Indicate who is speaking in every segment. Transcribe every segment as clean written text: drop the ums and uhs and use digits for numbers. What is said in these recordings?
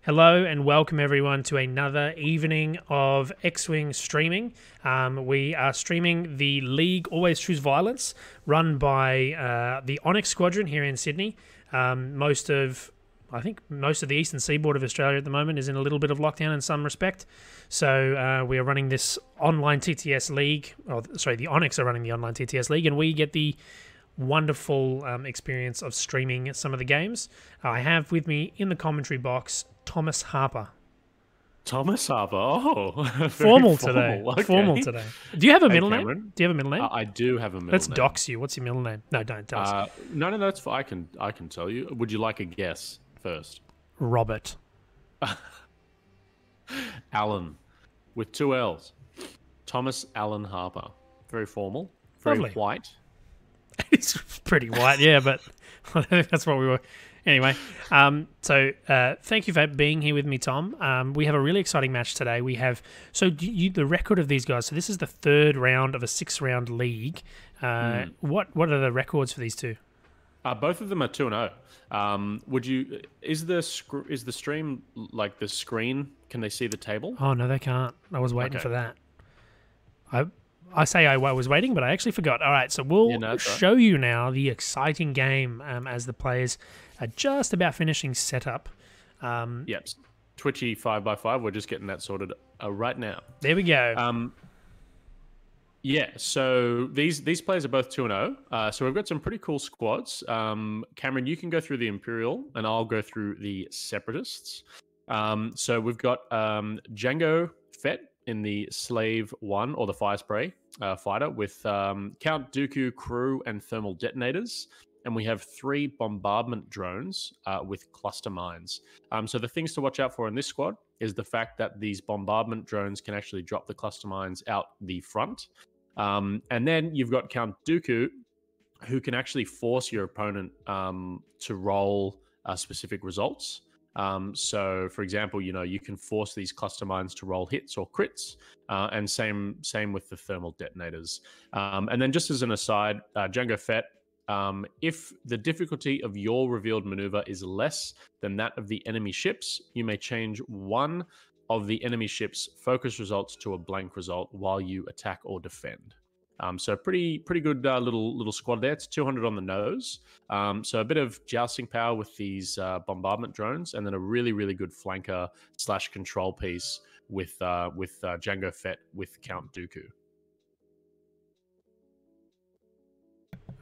Speaker 1: Hello and welcome everyone to another evening of X-Wing streaming. We are streaming the League Always Choose Violence, run by the Onyx Squadron here in Sydney. I think most of the eastern seaboard of Australia at the moment is in a little bit of lockdown in some respect. So we are running this online TTS League. The Onyx are running the online TTS League, and we get the wonderful experience of streaming some of the games. I have with me in the commentary box Thomas Harper.
Speaker 2: Thomas Harper. Oh,
Speaker 1: Formal today.
Speaker 2: Okay.
Speaker 1: Formal today. Do you have a middle
Speaker 2: Cameron.
Speaker 1: name? Do you have a middle name?
Speaker 2: I do have a middle name.
Speaker 1: Let's dox you. What's your middle name? No, don't tell us.
Speaker 2: No, that's fine. I can tell you. Would you like a guess first?
Speaker 1: Robert.
Speaker 2: Alan, with 2 L's. Thomas Alan Harper. Very formal. Very
Speaker 1: Lovely.
Speaker 2: white.
Speaker 1: It's pretty white, yeah, but I think that's what we were. Anyway, thank you for being here with me, Tom. We have a really exciting match today. We have the record of these guys. So this is the third round of a 6-round league. What are the records for these two?
Speaker 2: Both of them are 2-0. Is the stream like the screen? Can they see the table?
Speaker 1: Oh no, they can't. I was waiting for that. I say I was waiting, but I actually forgot. All right, so we'll show you now the exciting game as the players are just about finishing setup.
Speaker 2: Yep. Twitchy 5x5. We're just getting that sorted right now.
Speaker 1: There we go.
Speaker 2: Yeah, so these players are both 2-0. So we've got some pretty cool squads. Cameron, you can go through the Imperial, and I'll go through the Separatists. So we've got Django Fett in the Slave 1, or the Fire Spray fighter, with Count Dooku crew and thermal detonators. And we have 3 bombardment drones with cluster mines. So the things to watch out for in this squad is the fact that these bombardment drones can actually drop the cluster mines out the front. And then you've got Count Dooku, who can actually force your opponent to roll specific results. So, for example, you can force these cluster mines to roll hits or crits, and same with the thermal detonators. And then, just as an aside, Django Fett, if the difficulty of your revealed maneuver is less than that of the enemy ships, you may change one of the enemy ship's focus results to a blank result while you attack or defend. So pretty good little squad there. It's 200 on the nose. So a bit of jousting power with these bombardment drones, and then a really good flanker / control piece with Django Fett with Count Dooku.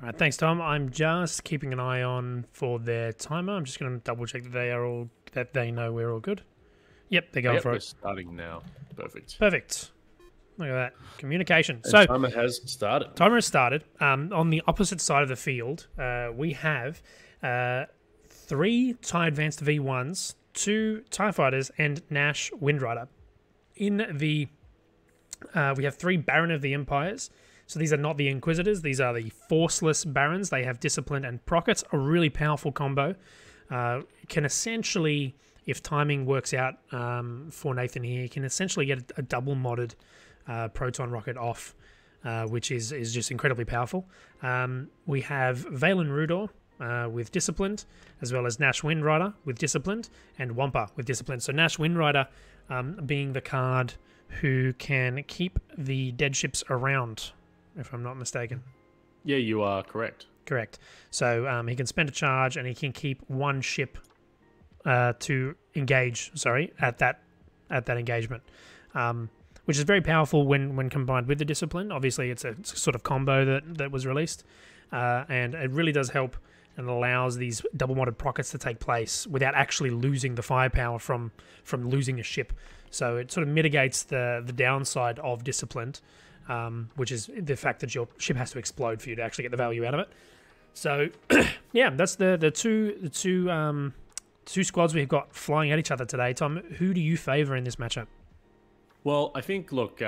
Speaker 1: All right, thanks, Tom. I'm just keeping an eye on for their timer. I'm just going to double check that they know we're all good. Yep, they're going for it.
Speaker 2: We're starting now. Perfect.
Speaker 1: Look at that. Communication.
Speaker 2: And
Speaker 1: so
Speaker 2: timer has started.
Speaker 1: On the opposite side of the field, we have 3 TIE Advanced V1s, 2 TIE Fighters, and Nash Windrider. In the we have 3 Baron of the Empires. So these are not the Inquisitors. These are the Forceless Barons. They have Discipline and Prockets, a really powerful combo. Can essentially, if timing works out for Nathan here, can essentially get a double modded proton rocket off, which is just incredibly powerful. We have Valen Rudor with Disciplined, as well as Nash Windrider with Disciplined, and Wampa with Disciplined. So Nash Windrider being the card who can keep the dead ships around, if I'm not mistaken.
Speaker 2: Yeah, you are correct.
Speaker 1: Correct. So he can spend a charge, and he can keep one ship to engage. At that engagement, which is very powerful when combined with the Discipline. Obviously, it's a sort of combo that was released, and it really does help and allows these double modded prockets to take place without actually losing the firepower from losing a ship. So it sort of mitigates the downside of Disciplined, which is the fact that your ship has to explode for you to actually get the value out of it. So yeah, that's the two squads we've got flying at each other today. Tom, who do you favour in this matchup?
Speaker 2: Well, I think, look,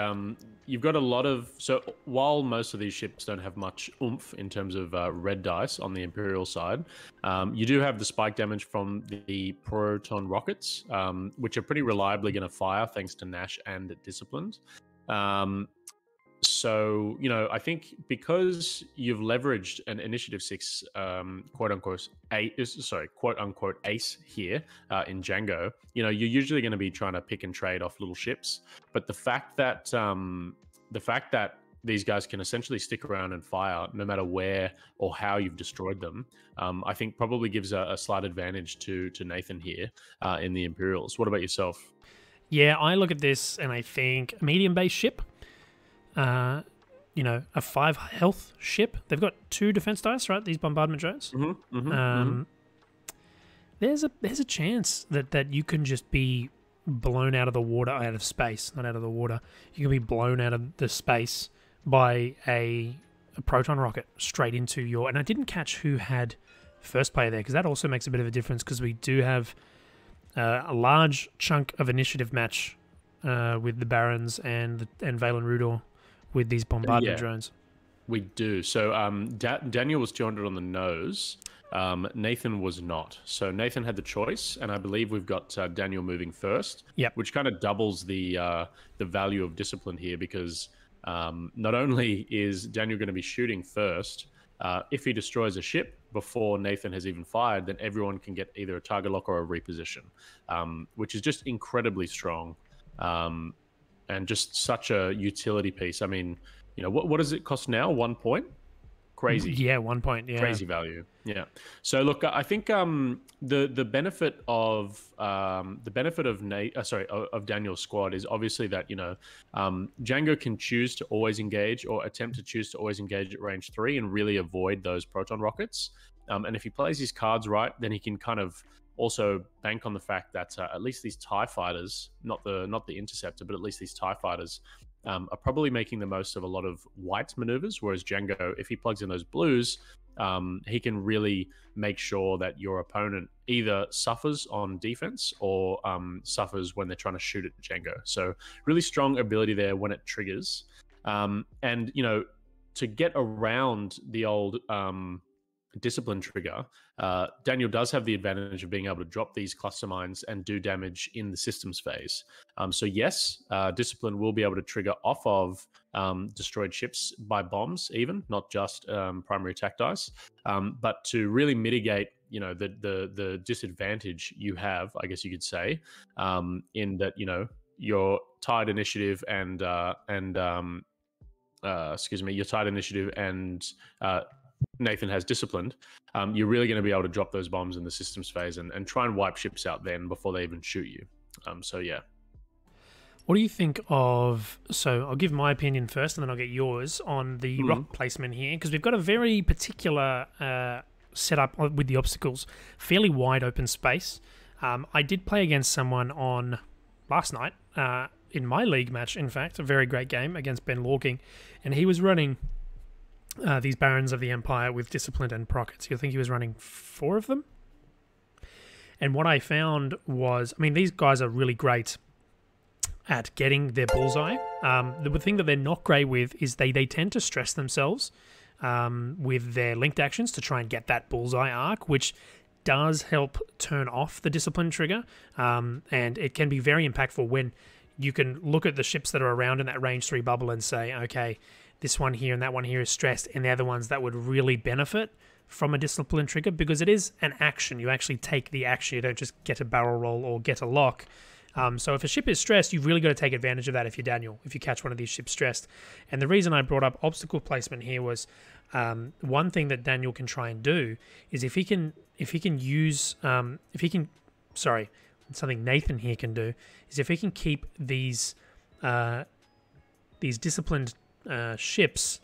Speaker 2: you've got a lot of... So while most of these ships don't have much oomph in terms of red dice on the Imperial side, you do have the spike damage from the proton rockets, which are pretty reliably going to fire thanks to Nash and Disciplined. So, I think because you've leveraged an Initiative 6 quote unquote ace here in Django, you're usually going to be trying to pick and trade off little ships. But the fact that these guys can essentially stick around and fire no matter where or how you've destroyed them, I think probably gives a slight advantage to Nathan here in the Imperials. What about yourself?
Speaker 1: Yeah, I look at this and I think a medium-based ship, a 5 health ship. They've got 2 defense dice, right? These bombardment drones. There's a chance that you can just be blown out of the water, out of space, not out of the water. You can be blown out of the space by a proton rocket straight into your... And I didn't catch who had first player there, because that also makes a bit of a difference, because we do have a large chunk of initiative match with the Barons and Valen Rudor with these bombardment drones.
Speaker 2: We do. So Daniel was 200 on the nose. Nathan was not. So Nathan had the choice, and I believe we've got Daniel moving first.
Speaker 1: Yep.
Speaker 2: Which kind of doubles the value of discipline here, because not only is Daniel going to be shooting first, if he destroys a ship before Nathan has even fired, then everyone can get either a target lock or a reposition, which is just incredibly strong, and just such a utility piece. I mean, what does it cost now? 1 point? Crazy.
Speaker 1: Yeah, 1 point. Yeah,
Speaker 2: crazy value. Yeah. So look, I think the benefit of Daniel's squad is obviously that Django can choose to always engage, or attempt to choose to always engage at range 3 and really avoid those proton rockets. And if he plays his cards right, then he can kind of also bank on the fact that at least these TIE fighters, not the Interceptor, but at least these TIE fighters are probably making the most of a lot of white maneuvers, whereas Django, if he plugs in those blues, he can really make sure that your opponent either suffers on defense or suffers when they're trying to shoot at Django. So really strong ability there when it triggers. And, to get around the old discipline trigger, Daniel does have the advantage of being able to drop these cluster mines and do damage in the systems phase. So yes, discipline will be able to trigger off of destroyed ships by bombs, even not just primary attack dice. But to really mitigate, the disadvantage you have, I guess you could say, in that your tied initiative and your tied initiative and Nathan has disciplined, you're really going to be able to drop those bombs in the systems phase and try and wipe ships out then before they even shoot you. So yeah.
Speaker 1: What do you think of... So I'll give my opinion first, and then I'll get yours on the rock placement here, because we've got a very particular setup with the obstacles. Fairly wide open space. I did play against someone on last night, in my league match, in fact, a very great game against Ben Lorking, and he was running... these Barons of the Empire with discipline and prockets. I think he was running 4 of them. And what I found was, these guys are really great at getting their bullseye. The thing that they're not great with is they tend to stress themselves with their linked actions to try and get that bullseye arc, which does help turn off the discipline trigger. And it can be very impactful when you can look at the ships that are around in that range 3 bubble and say, okay, this one here and that one here is stressed, and they're the ones that would really benefit from a discipline trigger, because it is an action. You actually take the action. You don't just get a barrel roll or get a lock. So if a ship is stressed, you've really got to take advantage of that if you're Daniel, if you catch one of these ships stressed. And the reason I brought up obstacle placement here was one thing that Daniel can try and do is something Nathan here can do is if he can keep these disciplined ships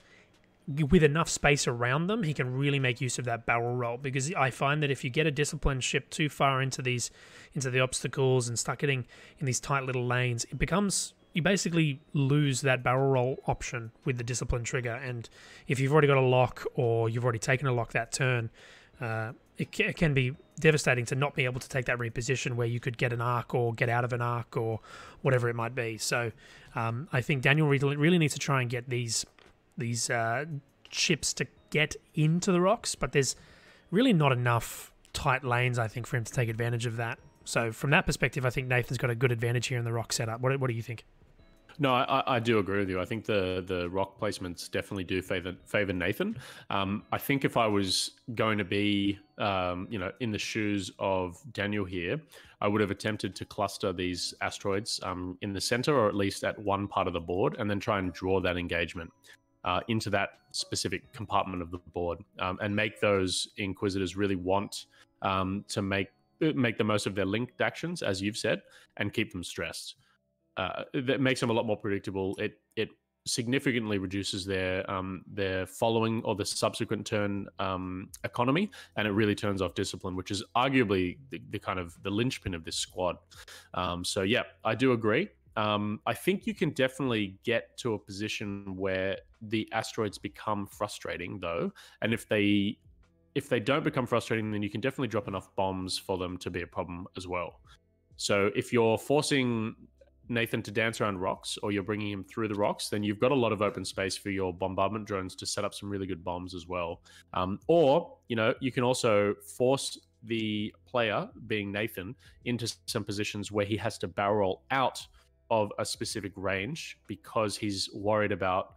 Speaker 1: with enough space around them, he can really make use of that barrel roll. Because I find that if you get a disciplined ship too far into the obstacles and start getting in these tight little lanes, you basically lose that barrel roll option with the discipline trigger. And if you've already got a lock or you've already taken a lock that turn, it can be devastating to not be able to take that reposition where you could get an arc or get out of an arc or whatever it might be. So I think Daniel really needs to try and get these ships to get into the rocks, but there's really not enough tight lanes, I think, for him to take advantage of that. So from that perspective, I think Nathan's got a good advantage here in the rock setup. What do you think?
Speaker 2: No, I do agree with you. I think the rock placements definitely do favor Nathan. I think if I was going to be, in the shoes of Daniel here, I would have attempted to cluster these asteroids in the center, or at least at one part of the board, and then try and draw that engagement into that specific compartment of the board, and make those Inquisitors really want to make the most of their linked actions, as you've said, and keep them stressed. That makes them a lot more predictable. It significantly reduces their following or the subsequent turn economy, and it really turns off discipline, which is arguably the kind of the linchpin of this squad. So yeah, I do agree. I think you can definitely get to a position where the asteroids become frustrating, though, and if they don't become frustrating, then you can definitely drop enough bombs for them to be a problem as well. So if you're forcing Nathan to dance around rocks, or you're bringing him through the rocks, then you've got a lot of open space for your bombardment drones to set up some really good bombs as well. Or, you can also force the player, being Nathan, into some positions where he has to barrel roll out of a specific range because he's worried about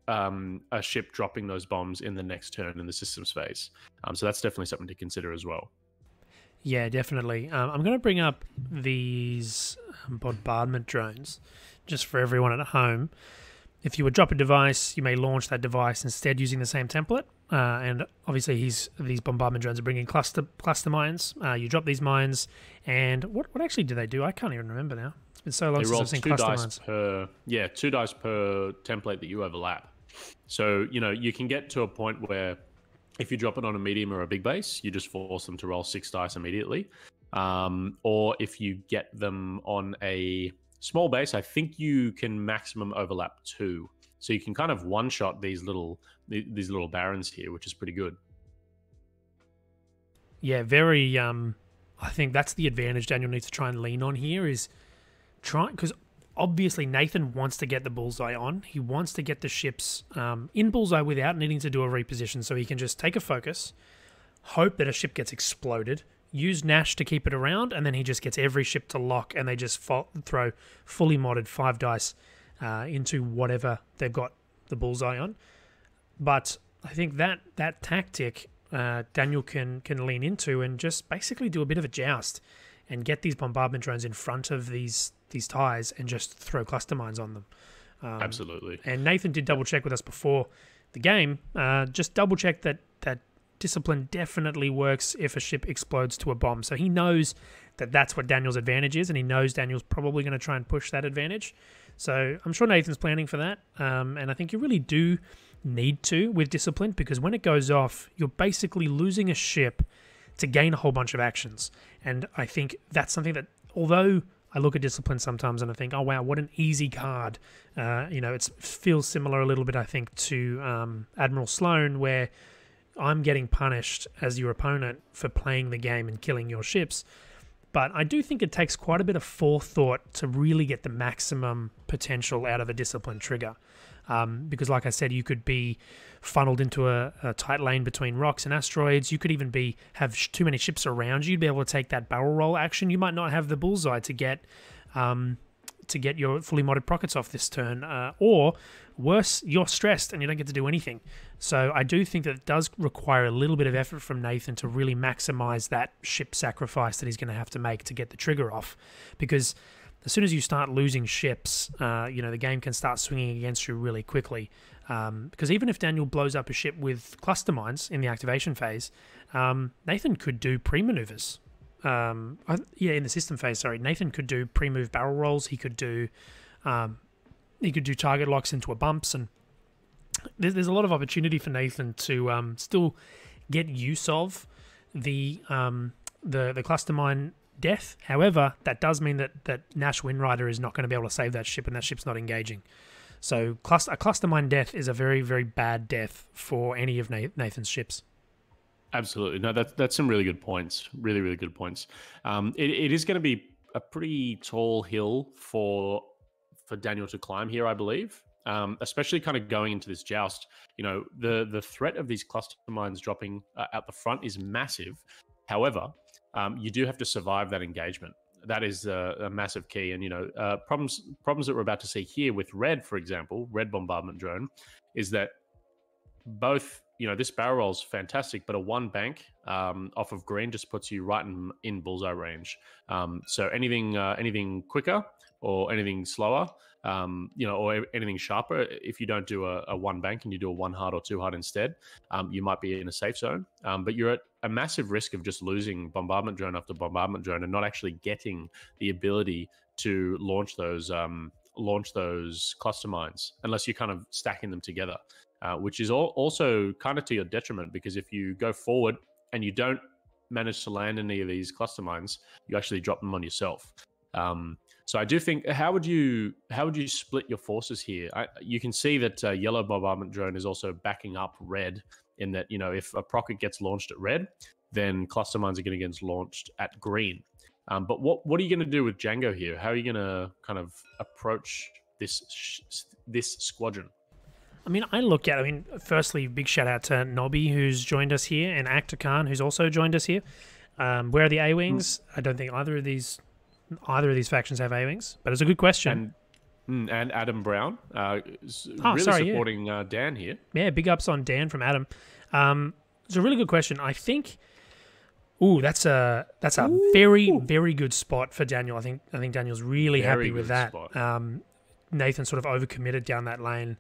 Speaker 2: a ship dropping those bombs in the next turn in the systems phase. So that's definitely something to consider as well.
Speaker 1: Yeah, definitely. I'm going to bring up these bombardment drones just for everyone at home. If you would drop a device, you may launch that device instead using the same template. And obviously, these bombardment drones are bringing cluster mines. You drop these mines, and what actually do they do? I can't even remember now. It's been so long since I've seen cluster mines.
Speaker 2: 2 dice per template that you overlap. So, you can get to a point where if you drop it on a medium or a big base, you just force them to roll 6 dice immediately. Or if you get them on a small base, I think you can maximum overlap 2. So you can kind of one-shot these little barons here, which is pretty good.
Speaker 1: Yeah, very. I think that's the advantage Daniel needs to try and lean on here is because obviously Nathan wants to get the bullseye on. He wants to get the ships in bullseye without needing to do a reposition, so he can just take a focus, hope that a ship gets exploded, use Nash to keep it around, and then he just gets every ship to lock, and they just throw fully modded 5 dice into whatever they've got the bullseye on. But I think that tactic Daniel can lean into and just basically do a bit of a joust and get these bombardment drones in front of these ties and just throw cluster mines on them.
Speaker 2: Absolutely.
Speaker 1: And Nathan did double check with us before the game. Just double check that discipline definitely works if a ship explodes to a bomb. So he knows that that's what Daniel's advantage is, and he knows Daniel's probably going to try and push that advantage. So I'm sure Nathan's planning for that. And I think you really do need to with discipline, because when it goes off, you're basically losing a ship to gain a whole bunch of actions. And I think that's something that, although I look at discipline sometimes and I think, oh wow, what an easy card. It feels similar a little bit, I think, to Admiral Sloane, where I'm getting punished as your opponent for playing the game and killing your ships. But I do think it takes quite a bit of forethought to really get the maximum potential out of a discipline trigger. Because like I said, you could be funneled into a tight lane between rocks and asteroids. You could even have too many ships around you. You'd be able to take that barrel roll action. You might not have the bullseye to get your fully modded prockets off this turn. Or worse, you're stressed and you don't get to do anything. So I do think that it does require a little bit of effort from Nathan to really maximize that ship sacrifice that he's going to have to make to get the trigger off. Because as soon as you start losing ships, the game can start swinging against you really quickly. Because even if Daniel blows up a ship with cluster mines in the activation phase, Nathan could do pre-maneuvers. In the system phase, sorry. Nathan could do pre-move barrel rolls. He could do target locks into a bumps, and there's a lot of opportunity for Nathan to still get use of the cluster mine death. However, that does mean that Nash Windrider is not going to be able to save that ship, and that ship's not engaging. So a cluster mine death is a very, very bad death for any of Nathan's ships.
Speaker 2: Absolutely. No, that's some really good points. Really, really good points. It is going to be a pretty tall hill for Daniel to climb here, I believe. Especially kind of going into this joust. The threat of these cluster mines dropping out the front is massive. However, you do have to survive that engagement. that is a massive key. And problems that we're about to see here with red, for example, red bombardment drone, is that both this barrel roll's fantastic, but a one bank off of green just puts you right in bullseye range. So anything quicker or anything slower, or anything sharper, if you don't do a one bank and you do a one hard or two hard instead, you might be in a safe zone. But you're at a massive risk of just losing bombardment drone after bombardment drone and not actually getting the ability to launch those cluster mines unless you're kind of stacking them together. Which is also kind of to your detriment, because if you go forward and you don't manage to land any of these cluster mines, you actually drop them on yourself. So I do think, how would you split your forces here? You can see that yellow bombardment drone is also backing up red, in that if a procket gets launched at red, then cluster mines are going to get launched at green. But what are you going to do with Django here? How are you going to kind of approach this squadron?
Speaker 1: I mean, firstly, big shout out to Nobby, who's joined us here, and Actor Khan, who's also joined us here. Where are the A-Wings? I don't think either of these factions have A-Wings, but it's a good question.
Speaker 2: And Adam Brown, supporting Dan here.
Speaker 1: Yeah, big ups on Dan from Adam. It's a really good question. I think, that's a very, very good spot for Daniel. I think Daniel's really happy with that. Nathan sort of overcommitted down that lane.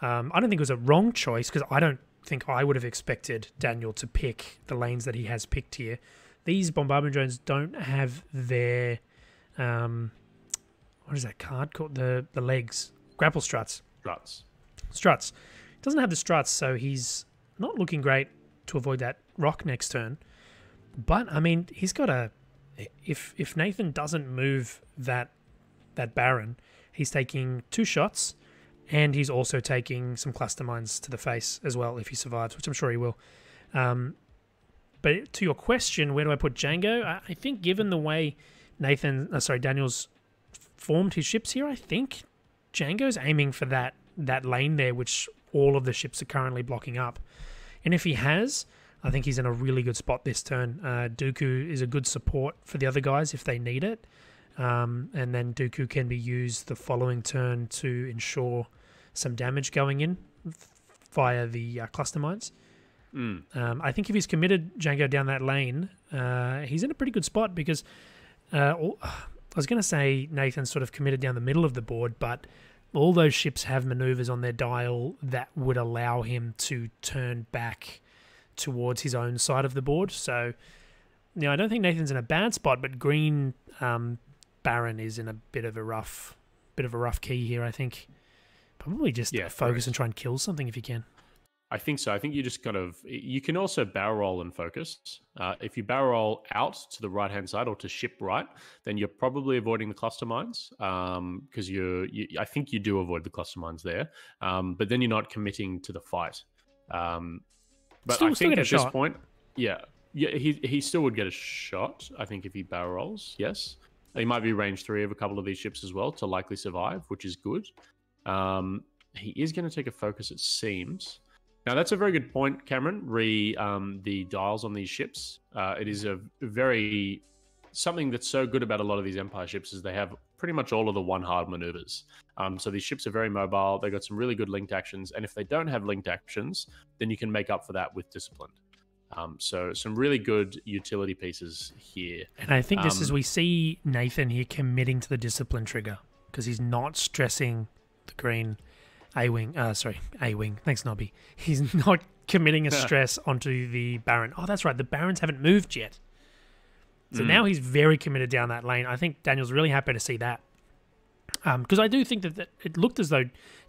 Speaker 1: I don't think it was a wrong choice, because I don't think I would have expected Daniel to pick the lanes that he has picked here. These bombardment drones don't have their, what is that card called? The legs. Grapple struts. Struts. Doesn't have the struts, so he's not looking great to avoid that rock next turn. But, I mean, he's got if Nathan doesn't move that Baron, he's taking 2 shots. And he's also taking some cluster mines to the face as well if he survives, which I'm sure he will. But to your question, where do I put Django? I think given the way Daniel's formed his ships here, I think Django's aiming for that lane there, which all of the ships are currently blocking up. And if he has, I think he's in a really good spot this turn. Dooku is a good support for the other guys if they need it. And then Dooku can be used the following turn to ensure some damage going in via the cluster mines. I think if he's committed Django down that lane, he's in a pretty good spot, because I was going to say Nathan's sort of committed down the middle of the board, but all those ships have maneuvers on their dial that would allow him to turn back towards his own side of the board. So, I don't think Nathan's in a bad spot, but green Baron is in a bit of a rough key here. I think probably just focus and try and kill something if you can.
Speaker 2: I think so. I think you just you can also barrel roll and focus. If you barrel roll out to the right hand side or to ship right, then you're probably avoiding the cluster mines, because I think you do avoid the cluster mines there, but then you're not committing to the fight. But I think at this point, he still would get a shot. I think if he barrel rolls, yes. He might be range 3 of a couple of these ships as well to likely survive, which is good. He is going to take a focus, it seems. Now, that's a very good point, Cameron. The dials on these ships. It is something that's so good about a lot of these Empire ships is they have pretty much all of the one hard maneuvers. So these ships are very mobile. They've got some really good linked actions. And if they don't have linked actions, then you can make up for that with disciplined. So some really good utility pieces here.
Speaker 1: And I think this is, we see Nathan here committing to the discipline trigger, because he's not stressing the green A-Wing. A-Wing. Thanks, Nobby. He's not committing a stress onto the Baron. Oh, that's right. The Barons haven't moved yet. So now he's very committed down that lane. I think Daniel's really happy to see that. Because I do think that it looked as though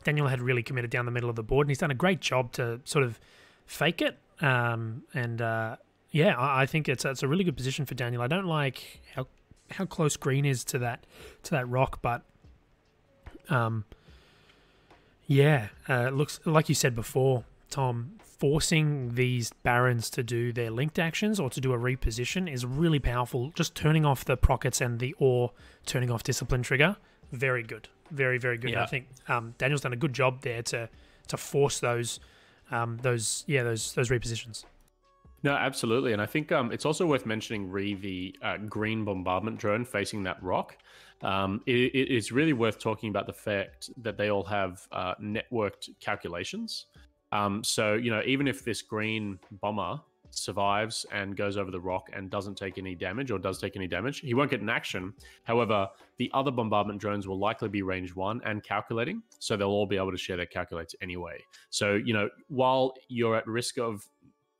Speaker 1: Daniel had really committed down the middle of the board, and he's done a great job to sort of fake it. I think it's a really good position for Daniel. I don't like how close green is to that rock, but it looks like you said before, Tom, forcing these Barons to do their linked actions or to do a reposition is really powerful. Just turning off the prockets and turning off discipline trigger, very good, very, very good. Yeah. I think Daniel's done a good job there to force those repositions.
Speaker 2: No, absolutely. And I think it's also worth mentioning the green bombardment drone facing that rock. It is really worth talking about the fact that they all have networked calculations. So, even if this green bomber survives and goes over the rock and doesn't take any damage or does take any damage, he won't get an action. However, the other bombardment drones will likely be range 1 and calculating. So they'll all be able to share their calculates anyway. So, while you're at risk of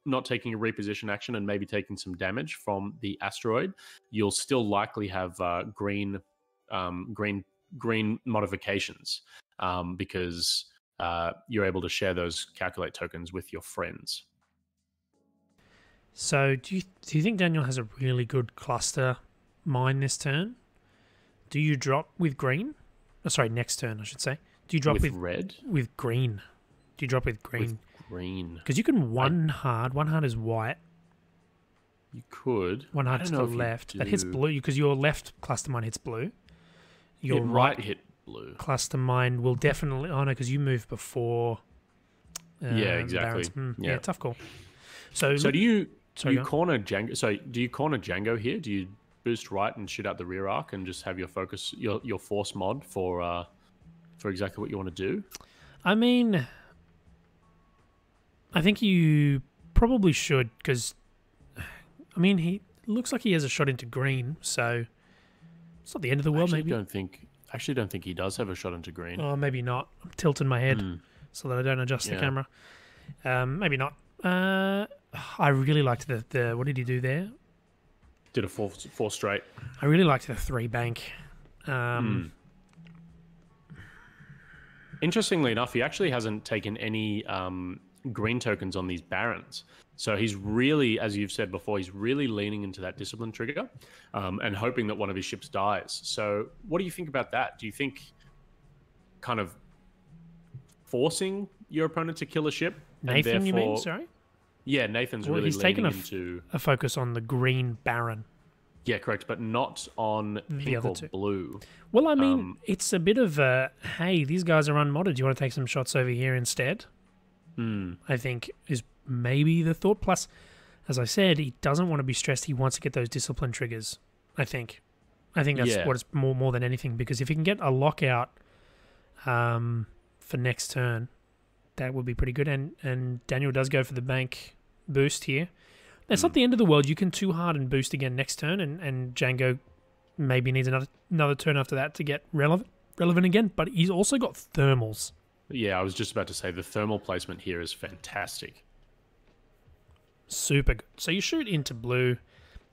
Speaker 2: not taking a reposition action and maybe taking some damage from the asteroid, you'll still likely have green modifications because you're able to share those calculate tokens with your friends.
Speaker 1: So do you think Daniel has a really good cluster mine this turn? Do you drop with green? Oh, sorry, next turn I should say. Do you drop with
Speaker 2: red?
Speaker 1: With green. Do you drop with green?
Speaker 2: With green.
Speaker 1: Because you can one hard. One hard is white.
Speaker 2: You could.
Speaker 1: One hard to the left. That hits blue because your left cluster mine hits blue. Your right
Speaker 2: hit blue.
Speaker 1: Cluster mine will definitely. Oh no, because you moved before.
Speaker 2: Yeah, exactly.
Speaker 1: Yeah, tough call. So
Speaker 2: do you corner Django? So do you corner Django here? Do you boost right and shoot out the rear arc and just have your focus, your force mod for exactly what you want to do?
Speaker 1: I mean, I think you probably should because, I mean, he looks like he has a shot into green, so it's not the end of the world. Maybe
Speaker 2: I actually don't think he does have a shot into green.
Speaker 1: Oh, maybe not. I'm tilting my head so that I don't adjust the camera. Maybe not. I really liked the what did he do there?
Speaker 2: Did a four straight.
Speaker 1: I really liked the 3 bank.
Speaker 2: Interestingly enough, he actually hasn't taken any green tokens on these barons. So he's really, as you've said before, he's really leaning into that discipline trigger and hoping that one of his ships dies. So what do you think about that? Do you think kind of forcing your opponent to kill a ship?
Speaker 1: Nathan, you mean? Sorry?
Speaker 2: Yeah, Nathan's really leaning into
Speaker 1: a focus on the green baron.
Speaker 2: Yeah, correct, but not on pink or blue.
Speaker 1: Well, I mean, it's a bit of a, hey, these guys are unmodded. Do you want to take some shots over here instead? I think is maybe the thought. Plus, as I said, he doesn't want to be stressed. He wants to get those discipline triggers, I think. I think that's what it's more than anything, because if he can get a lockout for next turn, that would be pretty good. And Daniel does go for the bank boost here. It's not the end of the world. You can 2 hard and boost again next turn, and Django maybe needs another turn after that to get relevant again. But he's also got thermals.
Speaker 2: Yeah, I was just about to say the thermal placement here is fantastic.
Speaker 1: Super good. So you shoot into blue.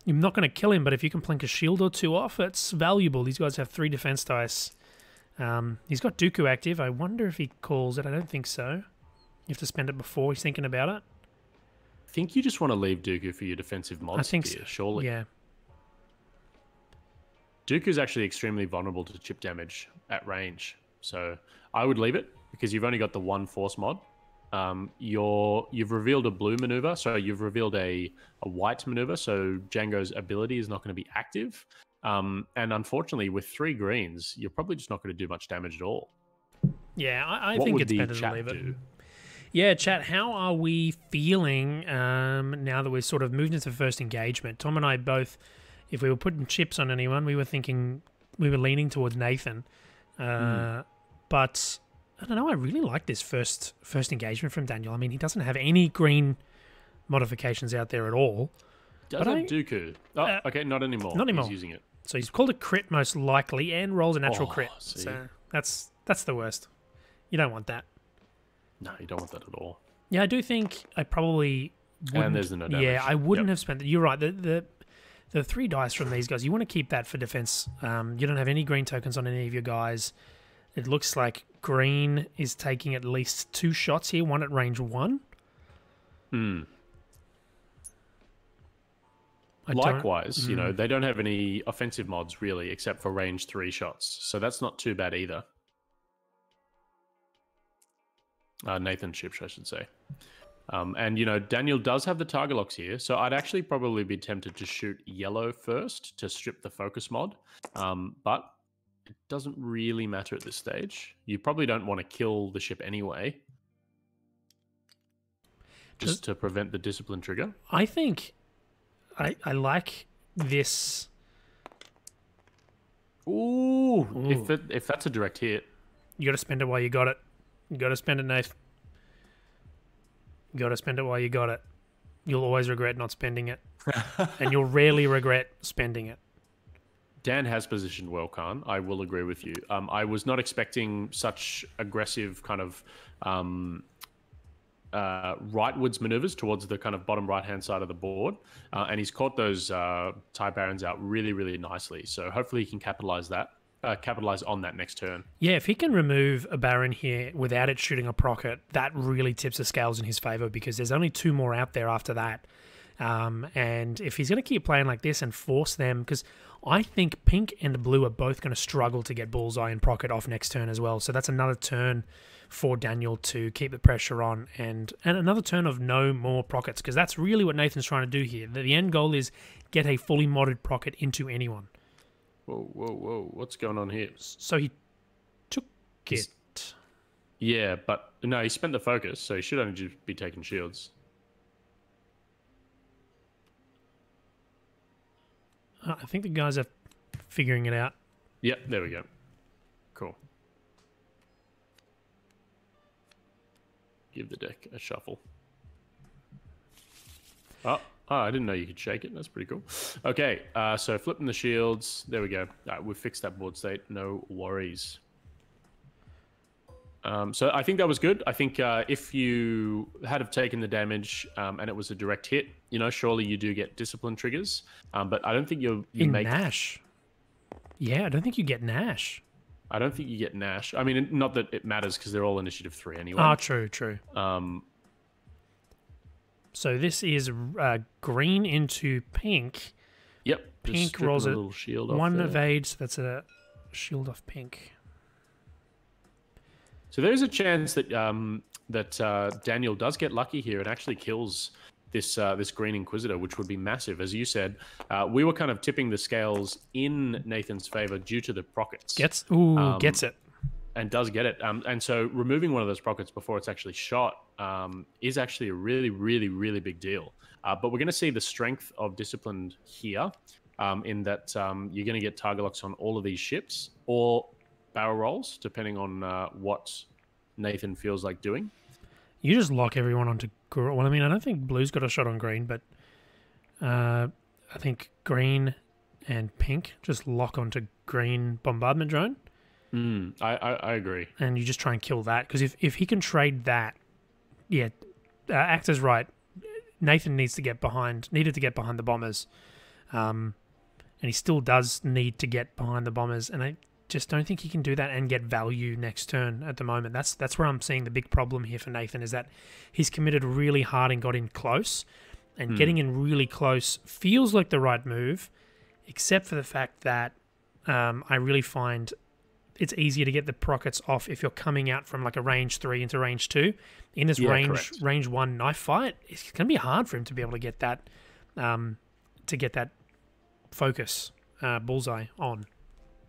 Speaker 1: You're not going to kill him, but if you can plink a shield or 2 off, it's valuable. These guys have 3 defense dice. He's got Dooku active. I wonder if he calls it. I don't think so. You have to spend it before he's thinking about it.
Speaker 2: I think you just want to leave Dooku for your defensive mods.
Speaker 1: I think
Speaker 2: here, surely.
Speaker 1: Yeah.
Speaker 2: Dooku's actually extremely vulnerable to chip damage at range. So I would leave it because you've only got the 1 force mod. You've revealed a blue maneuver, so you've revealed a white maneuver, so Django's ability is not going to be active. And unfortunately, with 3 greens, you're probably just not going to do much damage at all.
Speaker 1: Yeah, I think it's better to leave it. Yeah, chat, how are we feeling now that we're sort of moved into the first engagement? Tom and I both, if we were putting chips on anyone, we were leaning towards Nathan. But I don't know, I really like this first engagement from Daniel. I mean, he doesn't have any green modifications out there at all.
Speaker 2: Does have Dooku? Oh, okay, not anymore.
Speaker 1: Not anymore.
Speaker 2: He's using it.
Speaker 1: So he's called a crit most likely and rolls a natural crit.
Speaker 2: See.
Speaker 1: So that's the worst. You don't want that.
Speaker 2: No, you don't want that at all.
Speaker 1: Yeah, I do think I probably wouldn't.
Speaker 2: And there's the no damage.
Speaker 1: Yeah, I wouldn't have spent it. You're right. The 3 dice from these guys, you want to keep that for defense. You don't have any green tokens on any of your guys. It looks like green is taking at least 2 shots here, 1 at range 1.
Speaker 2: Likewise, they don't have any offensive mods really, except for range 3 shots. So that's not too bad either. Nathan Shipsh, I should say. And, Daniel does have the target locks here, so I'd actually probably be tempted to shoot yellow first to strip the focus mod. But it doesn't really matter at this stage. You probably don't want to kill the ship anyway. just to prevent the discipline trigger.
Speaker 1: I think I like this.
Speaker 2: Ooh. If that's a direct hit.
Speaker 1: You got to spend it while you got it. You got to spend it, Nath. You got to spend it while you got it. You'll always regret not spending it. And you'll rarely regret spending it.
Speaker 2: Dan has positioned well, Khan. I will agree with you. I was not expecting such aggressive kind of rightwards maneuvers towards the kind of bottom right-hand side of the board. And he's caught those tie barons out really, really nicely. So hopefully he can capitalize on that next turn.
Speaker 1: Yeah, if he can remove a baron here without it shooting a procket, that really tips the scales in his favor, because there's only 2 more out there after that. And if he's going to keep playing like this and force them, because I think pink and blue are both going to struggle to get bullseye and procket off next turn as well. So that's another turn for Daniel to keep the pressure on, and another turn of no more prockets, because that's really what Nathan's trying to do here. The end goal is get a fully modded procket into anyone.
Speaker 2: Whoa. What's going on here?
Speaker 1: So he took it.
Speaker 2: Yeah, but no, he spent the focus, so he should only just be taking shields.
Speaker 1: I think the guys are figuring it out.
Speaker 2: Yep, there we go. Cool. Give the deck a shuffle. Oh, I didn't know you could shake it. That's pretty cool. Okay, so flipping the shields. There we go. All right, we've fixed that board state. No worries. So I think that was good. I think if you had have taken the damage and it was a direct hit, surely you do get discipline triggers. But I don't think you make
Speaker 1: Nash. Yeah, I don't think you get Nash.
Speaker 2: I don't think you get Nash. I mean, not that it matters because they're all initiative 3 anyway.
Speaker 1: Ah, true. So this is green into pink.
Speaker 2: Yep.
Speaker 1: Pink rolls a
Speaker 2: little shield off
Speaker 1: 1
Speaker 2: there.
Speaker 1: evade, so that's a shield off pink.
Speaker 2: So there's a chance that Daniel does get lucky here and actually kills this Green Inquisitor, which would be massive. As you said, we were kind of tipping the scales in Nathan's favor due to the prockets.
Speaker 1: Gets it.
Speaker 2: And does get it. And so removing one of those prockets before it's actually shot is actually a really, really, really big deal. But we're going to see the strength of Disciplined here in that you're going to get target locks on all of these ships or barrel rolls, depending on what Nathan feels like doing.
Speaker 1: You just lock everyone onto... Well, I mean, I don't think blue's got a shot on green, but I think green and pink just lock onto green bombardment drone.
Speaker 2: I agree.
Speaker 1: And you just try and kill that, because if he can trade that, yeah, Actor's right. Nathan needed to get behind the bombers, and he still does need to get behind the bombers, and I just don't think he can do that and get value next turn at the moment. That's where I'm seeing the big problem here for Nathan, is that he's committed really hard and got in close, and getting in really close feels like the right move, except for the fact that I really find it's easier to get the prockets off if you're coming out from like a range 3 into range 2. In this range 1 knife fight, it's going to be hard for him to be able to get that focus bullseye on.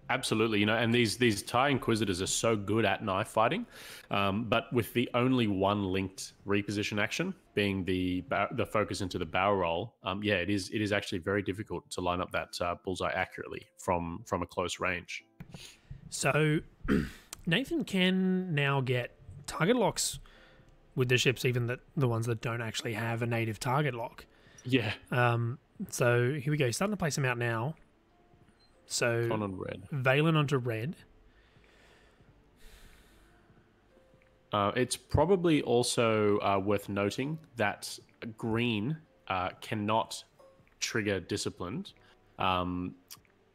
Speaker 2: Absolutely, and these TIE Inquisitors are so good at knife fighting, but with the only one linked reposition action being the focus into the barrel roll, it is actually very difficult to line up that bullseye accurately from a close range.
Speaker 1: So Nathan can now get target locks with the ships, even the ones that don't actually have a native target lock.
Speaker 2: Yeah.
Speaker 1: So here we go. He's starting to place them out now. So
Speaker 2: on red.
Speaker 1: Valen onto red.
Speaker 2: It's probably also worth noting that green cannot trigger Disciplined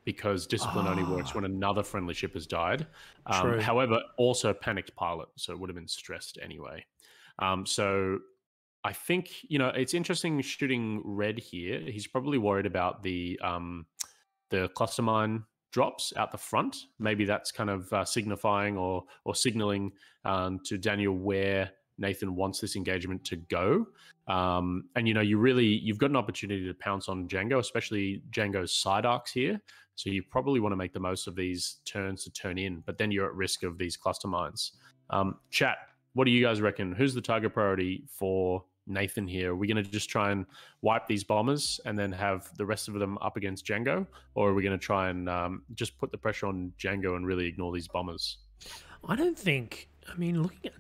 Speaker 2: because Discipline only works when another friendly ship has died. However, also Panicked Pilot, so it would have been stressed anyway. So I think, it's interesting shooting red here. He's probably worried about the cluster mine drops out the front. Maybe that's kind of signifying or signaling to Daniel where Nathan wants this engagement to go. And you've got an opportunity to pounce on Django, especially Django's side arcs here. So you probably want to make the most of these turns to turn in, but then you're at risk of these cluster mines. Chat, what do you guys reckon? Who's the target priority for Nathan here? Are we going to just try and wipe these bombers and then have the rest of them up against Django? Or are we going to try and just put the pressure on Django and really ignore these bombers?
Speaker 1: I don't think. I mean, looking at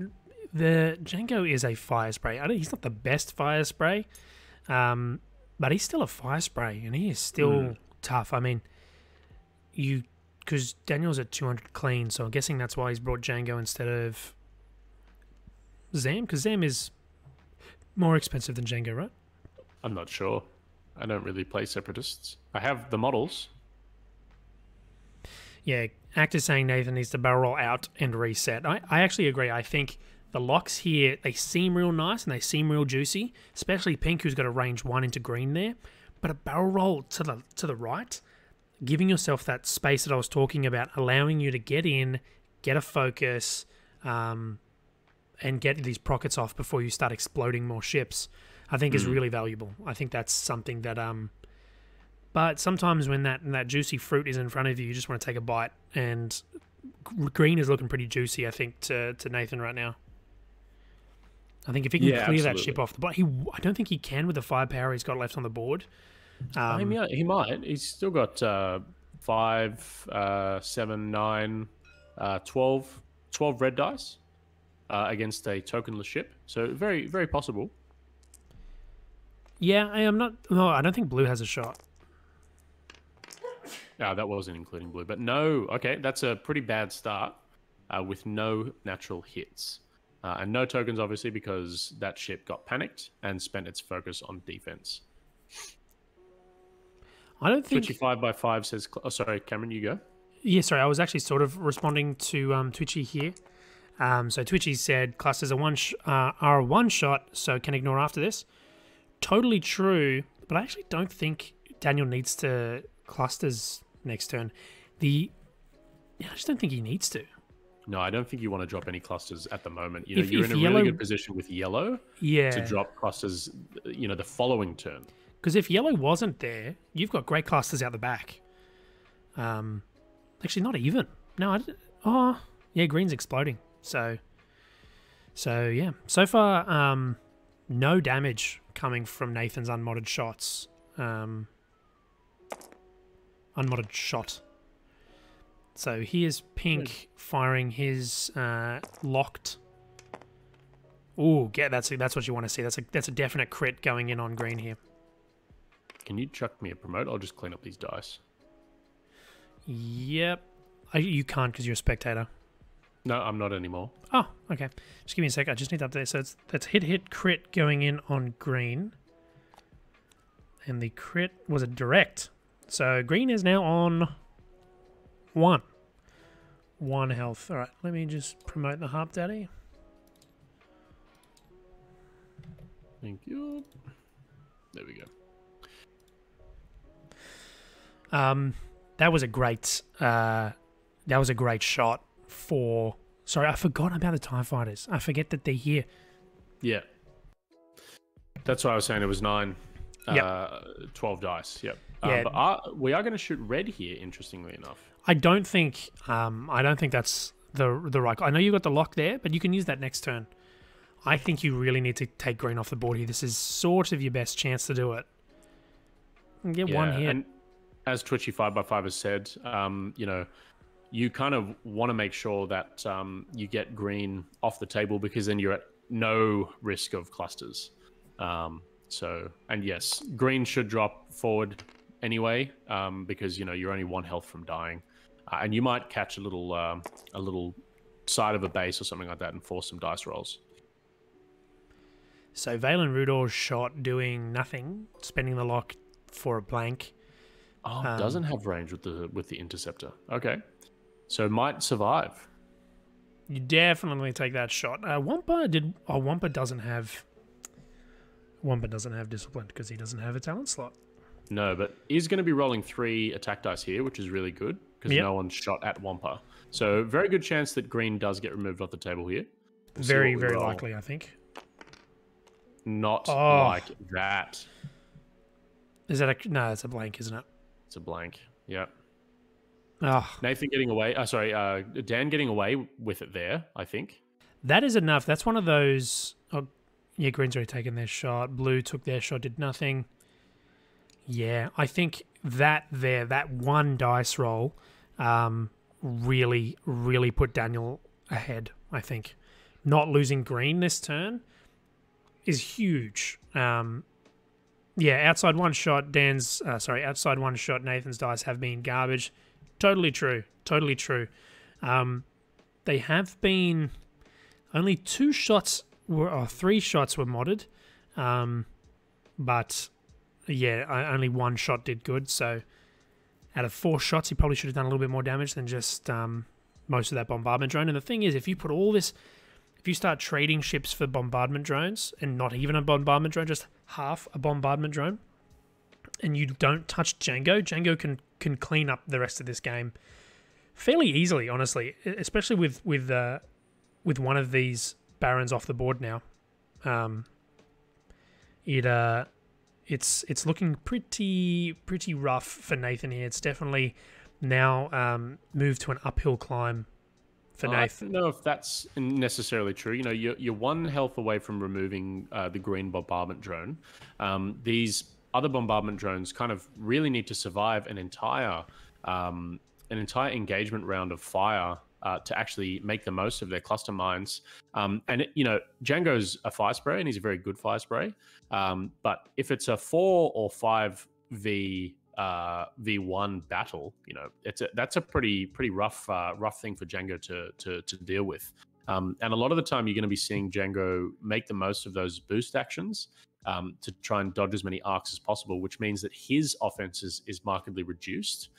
Speaker 1: the Django is a fire spray. He's not the best fire spray, but he's still a fire spray, and he is still tough. I mean, because Daniel's at 200 clean, so I'm guessing that's why he's brought Django instead of Zam, because Zam is more expensive than Django, right?
Speaker 2: I'm not sure. I don't really play Separatists. I have the models.
Speaker 1: Yeah, Actor's saying Nathan needs to barrel roll out and reset. I actually agree. I think the locks here, they seem real nice and they seem real juicy, especially Pink, who's got a range 1 into green there. But a barrel roll to the right, giving yourself that space that I was talking about, allowing you to get in, get a focus, and get these prockets off before you start exploding more ships, I think is really valuable. I think that's something that... But sometimes when that juicy fruit is in front of you, you just want to take a bite. And green is looking pretty juicy, I think, to Nathan right now. I think if he can clear that ship off the board, I don't think he can with the firepower he's got left on the board.
Speaker 2: He might. He's still got 5, 7, 9, 12 red dice against a tokenless ship. So very, very possible.
Speaker 1: Yeah, I'm not... No, I don't think blue has a shot.
Speaker 2: No, that wasn't including blue. But no, okay, that's a pretty bad start with no natural hits. And no tokens, obviously, because that ship got panicked and spent its focus on defense.
Speaker 1: I don't think...
Speaker 2: Twitchy 5x5 says... Oh, sorry, Cameron, you go.
Speaker 1: Yeah, sorry, I was actually sort of responding to Twitchy here. So Twitchy said clusters are a one shot, so can ignore after this. Totally true, but I actually don't think Daniel needs to clusters next turn. I just don't think he needs to.
Speaker 2: No, I don't think you want to drop any clusters at the moment. You're in a really good position with yellow to drop clusters, the following turn.
Speaker 1: Because if yellow wasn't there, you've got great clusters out the back. Actually, not even. No, green's exploding. So yeah. So far, no damage coming from Nathan's unmodded shots. Unmodded shot. So here's Pink firing his locked. Ooh, that's what you want to see. That's a definite crit going in on green here.
Speaker 2: Can you chuck me a promote? I'll just clean up these dice.
Speaker 1: Yep. You can't because you're a spectator.
Speaker 2: No, I'm not anymore.
Speaker 1: Oh, okay. Just give me a sec. I just need to update. So that's hit crit going in on green. And the crit was a direct. So green is now on 1. 1 health. All right, let me just promote the Harp Daddy.
Speaker 2: Thank you. There we go.
Speaker 1: That was a great shot for... Sorry, I forgot about the TIE Fighters. I forget that they're here.
Speaker 2: Yeah. That's why I was saying it was 9.
Speaker 1: Yep.
Speaker 2: 12 dice. Yep.
Speaker 1: Yeah.
Speaker 2: But we are going to shoot red here, interestingly enough.
Speaker 1: I don't think that's the right... I know you got the lock there, but you can use that next turn. I think you really need to take green off the board here. This is sort of your best chance to do it. Get one hit.
Speaker 2: And as Twitchy 5x5 has said, you kind of want to make sure that you get green off the table because then you're at no risk of clusters. And yes, green should drop forward anyway because you're only 1 health from dying, and you might catch a little side of a base or something like that and force some dice rolls.
Speaker 1: So Valen Rudor's shot doing nothing, spending the lock for a blank.
Speaker 2: Oh, it doesn't have range with the interceptor. Okay, so might survive.
Speaker 1: You definitely take that shot. Wampa doesn't have discipline because he doesn't have a talent slot.
Speaker 2: No, but he's going to be rolling 3 attack dice here, which is really good because no one's shot at Wampa. So very good chance that green does get removed off the table here.
Speaker 1: Very, very likely, I think.
Speaker 2: Not like that.
Speaker 1: Is that no? It's a blank, isn't it?
Speaker 2: It's a blank. Yeah.
Speaker 1: Oh.
Speaker 2: Nathan getting away. Dan getting away with it there, I think.
Speaker 1: That is enough. That's one of those. Yeah, green's already taken their shot. Blue took their shot, did nothing. Yeah, I think that one dice roll really, really put Daniel ahead, I think. Not losing green this turn is huge. Outside one shot, outside one shot, Nathan's dice have been garbage. Totally true. Totally true. They have been only 3 shots were modded. But yeah, only 1 shot did good. So out of 4 shots, he probably should have done a little bit more damage than just most of that bombardment drone. And the thing is, if you put all this, if you start trading ships for bombardment drones and not even a bombardment drone, just half a bombardment drone, and you don't touch Django can clean up the rest of this game fairly easily, honestly, especially with one of these barons off the board now. It's looking pretty rough for Nathan here. It's definitely now moved to an uphill climb for Nathan.
Speaker 2: I don't know if that's necessarily true. You know, you're 1 health away from removing the green bombardment drone. These other bombardment drones kind of really need to survive an entire engagement round of fire to actually make the most of their cluster mines. Django's a fire spray, and he's a very good fire spray. But if it's a 4 or 5 V1 battle, that's a pretty rough thing for Django to deal with. And a lot of the time, you're going to be seeing Django make the most of those boost actions to try and dodge as many arcs as possible, which means that his offense is markedly reduced,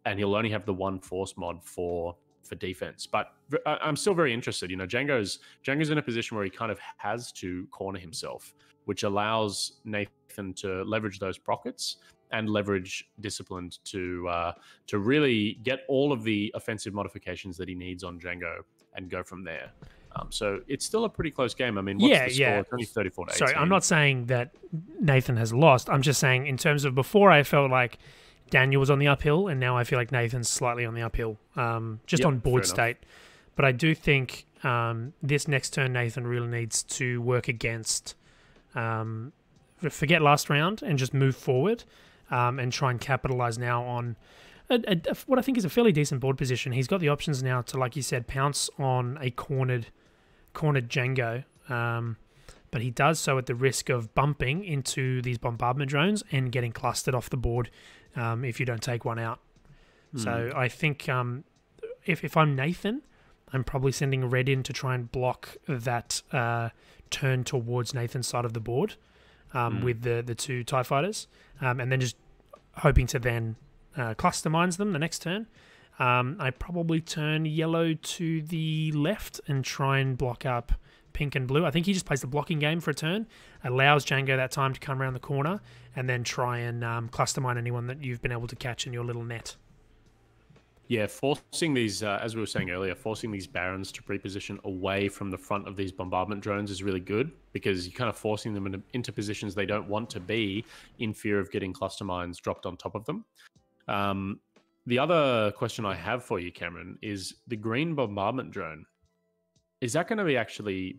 Speaker 2: and he'll only have the 1 force mod for defense. But I'm still very interested. Django's in a position where he kind of has to corner himself, which allows Nathan to leverage those prockets and leverage Disciplined to really get all of the offensive modifications that he needs on Django and go from there. So it's still a pretty close game. I mean, what's the score? It's only 34 to 18.
Speaker 1: Sorry, I'm not saying that Nathan has lost. I'm just saying in terms of before, I felt like Daniel was on the uphill, and now I feel like Nathan's slightly on the uphill, just on board state. But I do think this next turn, Nathan really needs to work against, forget last round and just move forward and try and capitalize now on what I think is a fairly decent board position. He's got the options now to, like you said, pounce on a cornered Django, but he does so at the risk of bumping into these bombardment drones and getting clustered off the board if you don't take one out. So I think if I'm Nathan, I'm probably sending red in to try and block that turn towards Nathan's side of the board with the 2 TIE fighters, and then just hoping to then cluster mines them the next turn. I probably turn yellow to the left and try and block up pink and blue. I think he just plays the blocking game for a turn, allows Django that time to come around the corner, and then try and cluster mine anyone that you've been able to catch in your little net.
Speaker 2: Yeah, forcing these, as we were saying earlier, forcing these barons to pre-position away from the front of these bombardment drones is really good, because you're kind of forcing them into positions they don't want to be in fear of getting cluster mines dropped on top of them. The other question I have for you, Cameron, is the green bombardment drone. Is that going to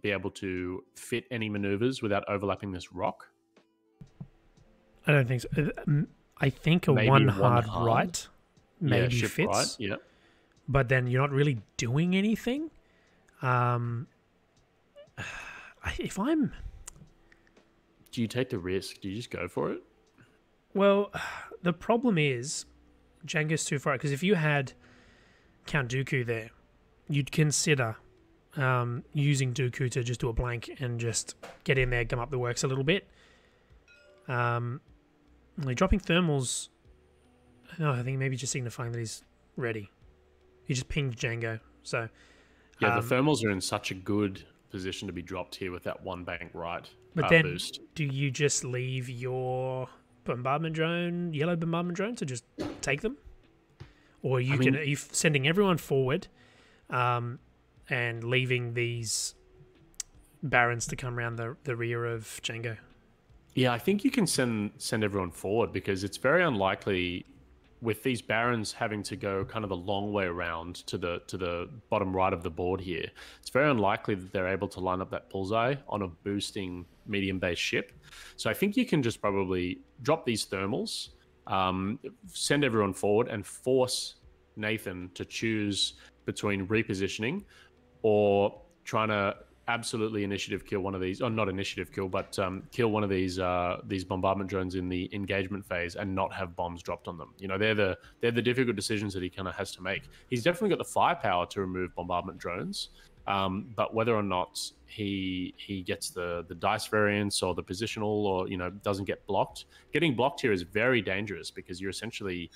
Speaker 2: be able to fit any maneuvers without overlapping this rock?
Speaker 1: I don't think so. I think maybe one hard right maybe fits. Right, yeah. But then you're not really doing anything. Do
Speaker 2: you take the risk? Do you just go for it?
Speaker 1: Well, the problem is Django's too far. Because if you had Count Dooku there, you'd consider using Dooku to just do a blank and just get in there, gum up the works a little bit. Dropping thermals, I think maybe just signifying that he's ready. He just pinged Django. So
Speaker 2: yeah, the thermals are in such a good position to be dropped here with that 1 bank right
Speaker 1: but then
Speaker 2: boost.
Speaker 1: Do you just leave your bombardment drone, yellow bombardment drone, to just take them? Or are you sending everyone forward and leaving these barons to come around the rear of Django?
Speaker 2: Yeah, I think you can send everyone forward, because it's very unlikely with these barons having to go kind of the long way around to the bottom right of the board here, it's very unlikely that they're able to line up that bullseye on a boosting medium-based ship. So I think you can just probably drop these thermals, send everyone forward, and force Nathan to choose between repositioning or trying to absolutely initiative kill one of these, or not initiative kill, but kill one of these bombardment drones in the engagement phase and not have bombs dropped on them. You know, they're the difficult decisions that he kind of has to make. He's definitely got the firepower to remove bombardment drones, but whether or not he gets the dice variance or the positional, or doesn't get blocked. Getting blocked here is very dangerous because you're essentially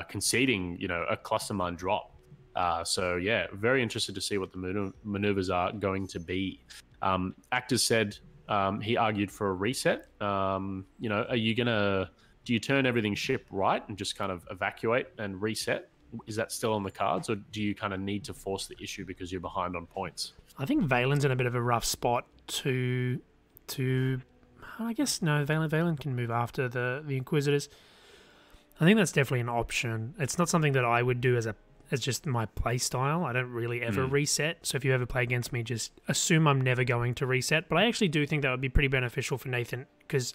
Speaker 2: conceding a cluster mine drop. So yeah, very interested to see what the maneuvers are going to be. Actors said he argued for a reset. Do you turn everything ship right and just kind of evacuate and reset? Is that still on the cards, or do you kind of need to force the issue because you're behind on points?
Speaker 1: I think Valen's in a bit of a rough spot to I guess no, Valen can move after the Inquisitors. I think that's definitely an option. It's not something that I would do as just my play style. I don't really ever reset. So if you ever play against me, just assume I'm never going to reset. But I actually do think that would be pretty beneficial for Nathan, because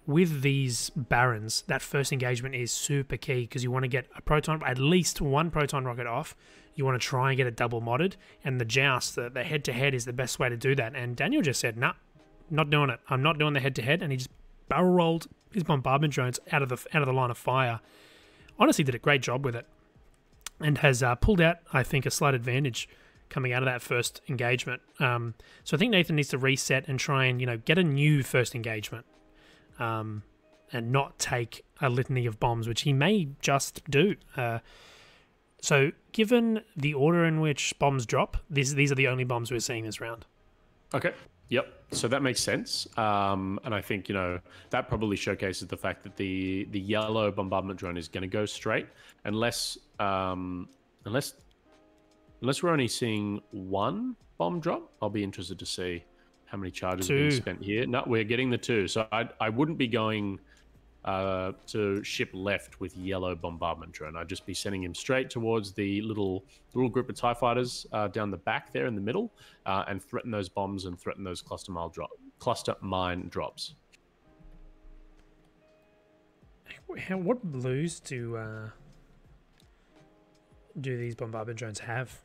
Speaker 1: with these barons, that first engagement is super key, because you want to get at least one proton rocket off. You want to try and get it double modded, and the joust, the head-to-head is the best way to do that. And Daniel just said, nah, not doing it. I'm not doing the head-to-head, and he just barrel rolled his bombardment drones out of the line of fire. Honestly, did a great job with it, and has pulled out, I think, a slight advantage coming out of that first engagement. So I think Nathan needs to reset and try and get a new first engagement, and not take a litany of bombs, which he may just do. So given the order in which bombs drop, these are the only bombs we're seeing this round. Okay.
Speaker 2: Yep. So that makes sense. And I think, that probably showcases the fact that the yellow bombardment drone is going to go straight, unless we're only seeing one bomb drop. I'll be interested to see how many charges are being spent here. No, we're getting the two. So I wouldn't be going to ship left with yellow bombardment drone. I'd just be sending him straight towards the little group of TIE fighters down the back there in the middle, and threaten those bombs and threaten those cluster mine drops.
Speaker 1: What blues do these bombardment drones have?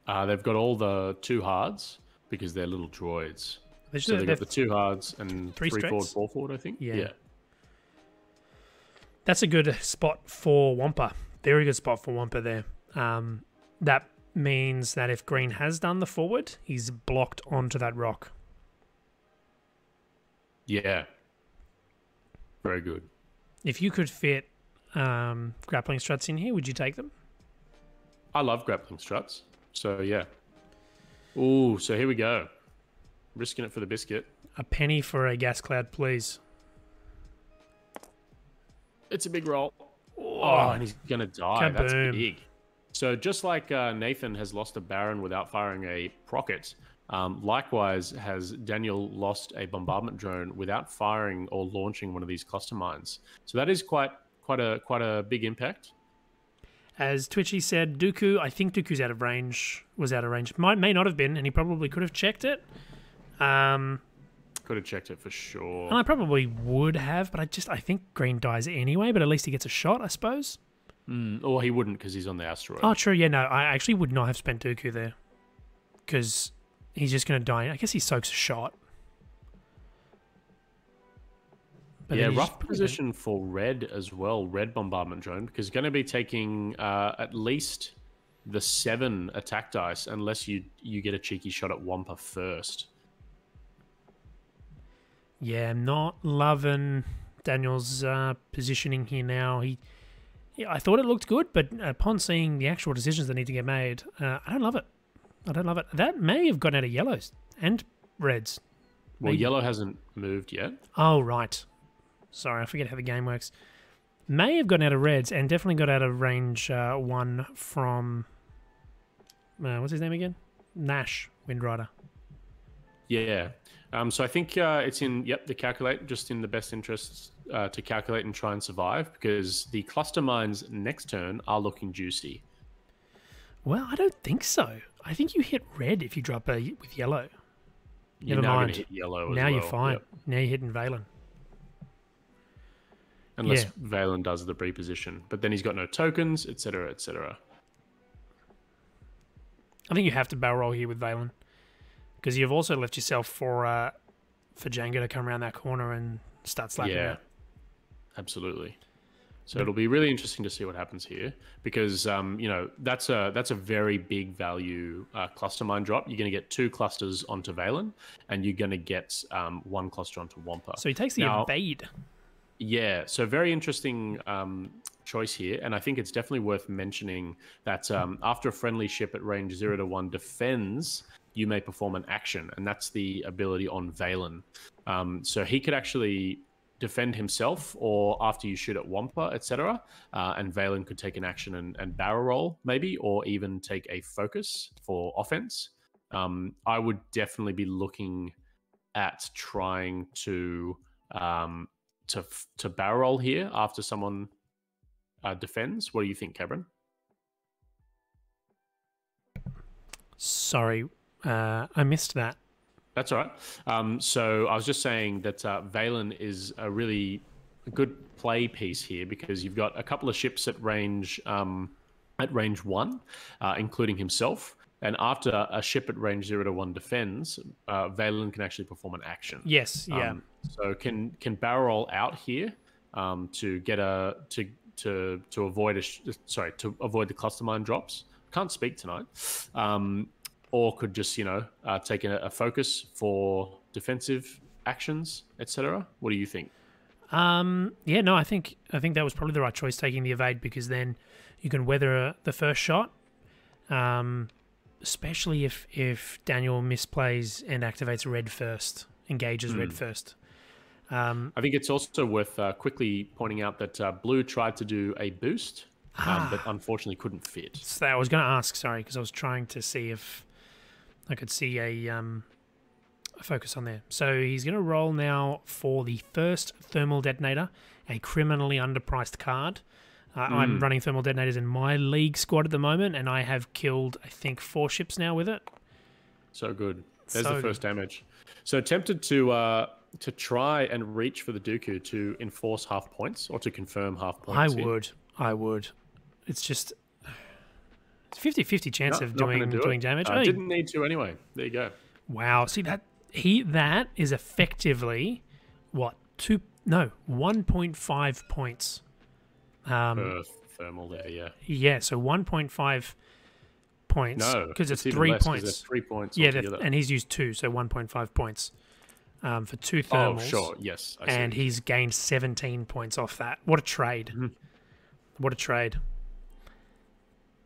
Speaker 2: They've got all the 2 hards because they're little droids. So they've got the 2 hards and 3 forward, 4 forward, I think. Yeah.
Speaker 1: That's a good spot for Wampa. Very good spot for Wampa there. That means that if Green has done the forward, he's blocked onto that rock.
Speaker 2: Yeah. Very good.
Speaker 1: If you could fit grappling struts in here, would you take them?
Speaker 2: I love grappling struts. So, yeah. Ooh, so here we go. Risking it for the biscuit.
Speaker 1: A penny for a gas cloud, please.
Speaker 2: It's a big roll. Oh, and he's going to die.
Speaker 1: Kaboom.
Speaker 2: That's big. So just like Nathan has lost a Baron without firing a Procket, likewise has Daniel lost a bombardment drone without firing or launching one of these cluster mines. So that is quite a big impact.
Speaker 1: As Twitchy said, Dooku, I think Dooku's out of range. Was out of range. May not have been, and he probably could have checked it.
Speaker 2: Could have checked it for sure.
Speaker 1: And I probably would have, but I think Green dies anyway, but at least he gets a shot, I suppose.
Speaker 2: Or he wouldn't, because he's on the asteroid.
Speaker 1: Oh, true. Yeah, no, I actually would not have spent Dooku there, because he's just going to die. I guess he soaks a shot.
Speaker 2: But yeah, rough position for red as well, red bombardment drone, because going to be taking at least the 7 attack dice, unless you get a cheeky shot at Wampa first.
Speaker 1: Yeah, I'm not loving Daniel's positioning here now. I thought it looked good, but upon seeing the actual decisions that need to get made, I don't love it. I don't love it. That may have gotten out of yellows and reds.
Speaker 2: Well, yellow hasn't moved yet.
Speaker 1: Oh, right. Sorry, I forget how the game works. May have gotten out of reds and definitely got out of range 1 from... what's his name again? Nash, Windrider.
Speaker 2: Yeah. So I think it's in, the calculate, just in the best interests to calculate and try and survive, because the cluster mines next turn are looking juicy.
Speaker 1: Well, I don't think so. I think you hit red if you drop with yellow.
Speaker 2: You're
Speaker 1: Never
Speaker 2: now going
Speaker 1: mind.
Speaker 2: to hit yellow as
Speaker 1: Now
Speaker 2: well.
Speaker 1: you're fine.
Speaker 2: Yep.
Speaker 1: Now you're hitting Valen.
Speaker 2: Unless Valen does the reposition. But then he's got no tokens, etc., etc.
Speaker 1: I think you have to barrel roll here with Valen, because you've also left yourself for Django to come around that corner and start slapping out.
Speaker 2: Absolutely. So it'll be really interesting to see what happens here, because that's a very big value cluster mine drop. You're going to get 2 clusters onto Valen, and you're going to get 1 cluster onto Wampa.
Speaker 1: So he takes the evade.
Speaker 2: Yeah, so very interesting choice here, and I think it's definitely worth mentioning that after a friendly ship at range 0 to 1 defends, you may perform an action, and that's the ability on Valen. So he could actually defend himself, or after you shoot at Wampa, etc. And Valen could take an action and barrel roll, maybe, or even take a focus for offense. I would definitely be looking at trying to barrel roll here after someone defends. What do you think, Cameron?
Speaker 1: Sorry, I missed that.
Speaker 2: That's all right. So I was just saying that Valen is a really good play piece here, because you've got a couple of ships at range 1, including himself. And after a ship at range 0 to 1 defends, Valen can actually perform an action.
Speaker 1: Yes, yeah.
Speaker 2: So can barrel roll out here to get to avoid to avoid the cluster mine drops. Can't speak tonight. Or could just take a focus for defensive actions, etc. What do you think?
Speaker 1: I think that was probably the right choice, taking the evade, because then you can weather the first shot, especially if Daniel misplays and activates red first, engages red first.
Speaker 2: I think it's also worth quickly pointing out that Blue tried to do a boost, but unfortunately couldn't fit.
Speaker 1: So I was going to ask, sorry, because I was trying to see if I could see a focus on there. So he's going to roll now for the first thermal detonator, a criminally underpriced card. I'm running thermal detonators in my league squad at the moment, and I have killed, I think, 4 ships now with it.
Speaker 2: So good. There's the first damage. So tempted to try and reach for the Dooku to enforce half points, or to confirm half points.
Speaker 1: I would. It's just... It's 50-50 chance of doing damage.
Speaker 2: I didn't need to anyway. There you go.
Speaker 1: Wow. See, that is effectively, 1.5 points.
Speaker 2: Per thermal there, yeah.
Speaker 1: Yeah, so 1.5 points.
Speaker 2: No,
Speaker 1: because it's 3 points.
Speaker 2: 3 points
Speaker 1: altogether. And he's used 2, so 1.5 points for 2 thermals.
Speaker 2: Oh, sure, yes.
Speaker 1: And he's gained 17 points off that. What a trade. What a trade.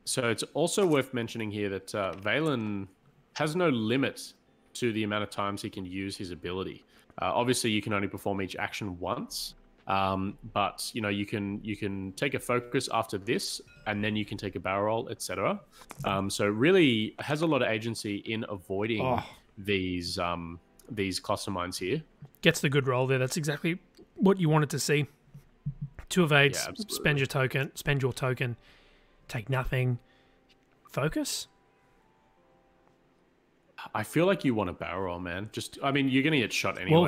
Speaker 2: So it's also worth mentioning here that Valen has no limit to the amount of times he can use his ability. Obviously, you can only perform each action once, but you can take a focus after this, and then you can take a barrel roll, etc. So it really has a lot of agency in avoiding these cluster mines here.
Speaker 1: Gets the good roll there. That's exactly what you wanted to see. 2 evades, spend your token, take nothing, focus.
Speaker 2: I feel like you want a barrel roll, man. You're going to get shot anyway.
Speaker 1: Well,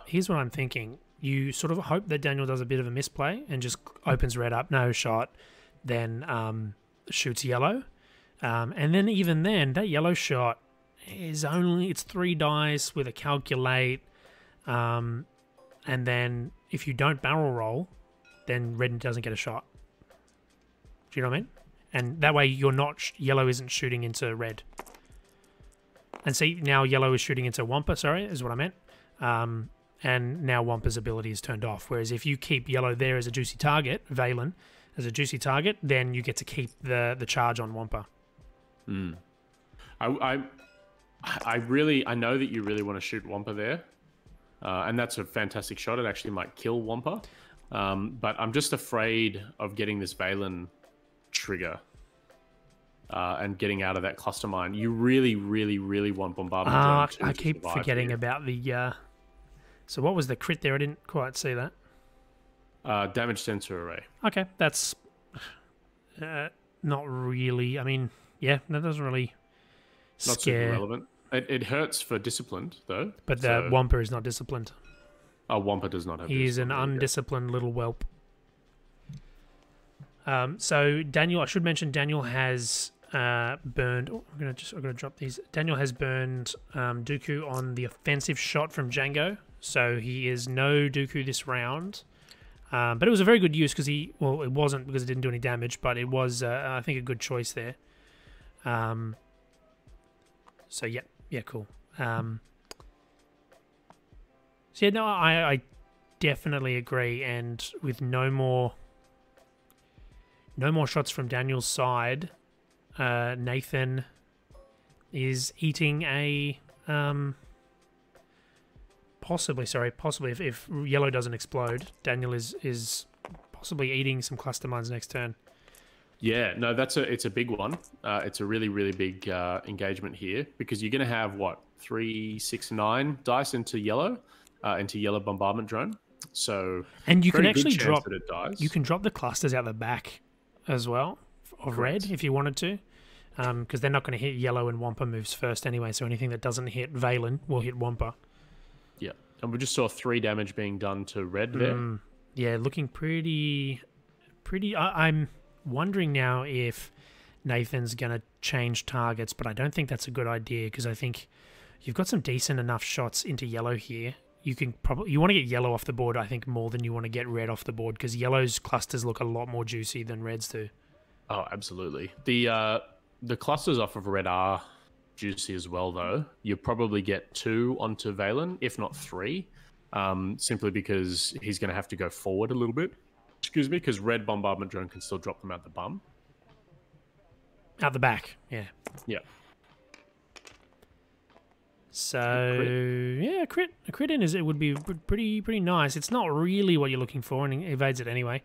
Speaker 1: here's what I'm thinking. You sort of hope that Daniel does a bit of a misplay and just opens red up, no shot, then shoots yellow, and then even then, that yellow shot is it's 3 dice with a calculate, and then if you don't barrel roll, then red doesn't get a shot. Do you know what I mean? And that way yellow isn't shooting into red. And see, now yellow is shooting into Wampa, sorry, is what I meant. And now Wampa's ability is turned off. Whereas if you keep yellow there as a juicy target, Valen as a juicy target, then you get to keep the charge on Wampa.
Speaker 2: I know that you really want to shoot Wampa there. And that's a fantastic shot. It actually might kill Wampa. But I'm just afraid of getting this Valen trigger. and getting out of that cluster mine, you really, really, really want bombardment drone 2
Speaker 1: I
Speaker 2: to
Speaker 1: keep
Speaker 2: survive
Speaker 1: forgetting
Speaker 2: here.
Speaker 1: about the... So what was the crit there? I didn't quite see that.
Speaker 2: Damage sensor array.
Speaker 1: Okay, that's not really... I mean, yeah, that doesn't really
Speaker 2: Not super
Speaker 1: scare...
Speaker 2: relevant. It hurts for disciplined, though.
Speaker 1: But the Wampa is not disciplined.
Speaker 2: Wampa does not have
Speaker 1: He is an
Speaker 2: discipline.
Speaker 1: undisciplined little whelp. So Daniel, I should mention, Daniel has burned. Oh, I'm gonna drop these. Daniel has burned Dooku on the offensive shot from Django, so he is no Dooku this round. But it was a very good use because it wasn't because it didn't do any damage, but it was, I think, a good choice there. So yeah, cool. So yeah, no, I definitely agree, and with no more shots from Daniel's side, Nathan is eating a possibly if yellow doesn't explode, Daniel is possibly eating some cluster mines next turn.
Speaker 2: Yeah, no, it's a big one. It's a really, really big engagement here because you're going to have, 3, 6, 9 dice into yellow bombardment drone. So
Speaker 1: and you can actually
Speaker 2: drop that it dies.
Speaker 1: You can drop the clusters out the back as well of red if you wanted to, because they're not going to hit yellow and Wampa moves first anyway. So anything that doesn't hit Valen will hit Wampa.
Speaker 2: Yeah, and we just saw 3 damage being done to red there.
Speaker 1: Yeah, looking pretty. I'm wondering now if Nathan's going to change targets, but I don't think that's a good idea because I think you've got some decent enough shots into yellow here. You want to get yellow off the board, I think, more than you want to get red off the board because yellow's clusters look a lot more juicy than red's do. Oh,
Speaker 2: absolutely. The clusters off of red are juicy as well, though. You probably get 2 onto Valen, if not 3, simply because he's going to have to go forward a little bit. Excuse me, because red bombardment drone can still drop them out the bum.
Speaker 1: Out the back, yeah.
Speaker 2: Yeah.
Speaker 1: So yeah, a crit in it would be pretty nice. It's not really what you're looking for, and he evades it anyway.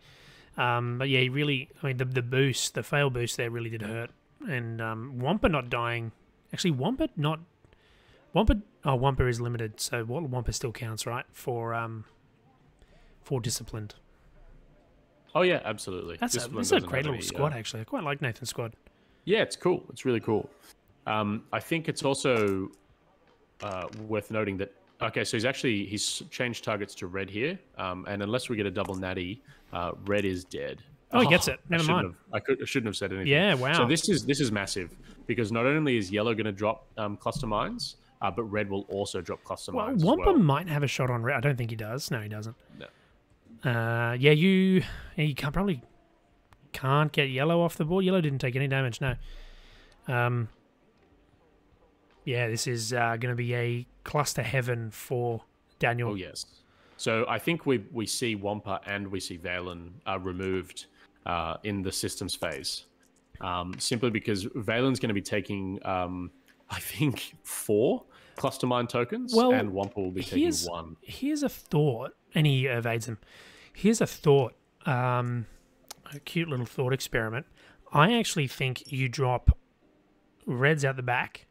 Speaker 1: But yeah, the boost, the fail boost there really did hurt. And Wampa not dying, actually Wampa is limited, so Wampa still counts, right? For disciplined.
Speaker 2: Oh yeah, absolutely.
Speaker 1: That's a great little squad actually. I quite like Nathan's squad.
Speaker 2: Yeah, it's cool. It's really cool. I think it's also worth noting that so he's changed targets to red here, and unless we get a double natty, red is dead.
Speaker 1: Oh, he gets it. Never mind.
Speaker 2: I shouldn't have said anything.
Speaker 1: Yeah, wow.
Speaker 2: So this is massive because not only is yellow going to drop cluster mines, but red will also drop cluster mines.
Speaker 1: Wampa might have a shot on red. I don't think he does. No, he doesn't.
Speaker 2: No.
Speaker 1: You probably can't get yellow off the board. Yellow didn't take any damage. No. Yeah, this is going to be a cluster heaven for Daniel.
Speaker 2: Oh yes. So I think we see Wampa and we see Valen removed in the systems phase, simply because Valen's going to be taking I think 4 cluster mine tokens, and Wampa will be taking 1.
Speaker 1: Here's a thought, and he evades him. Here's a thought, a cute little thought experiment. I actually think you drop reds out the back,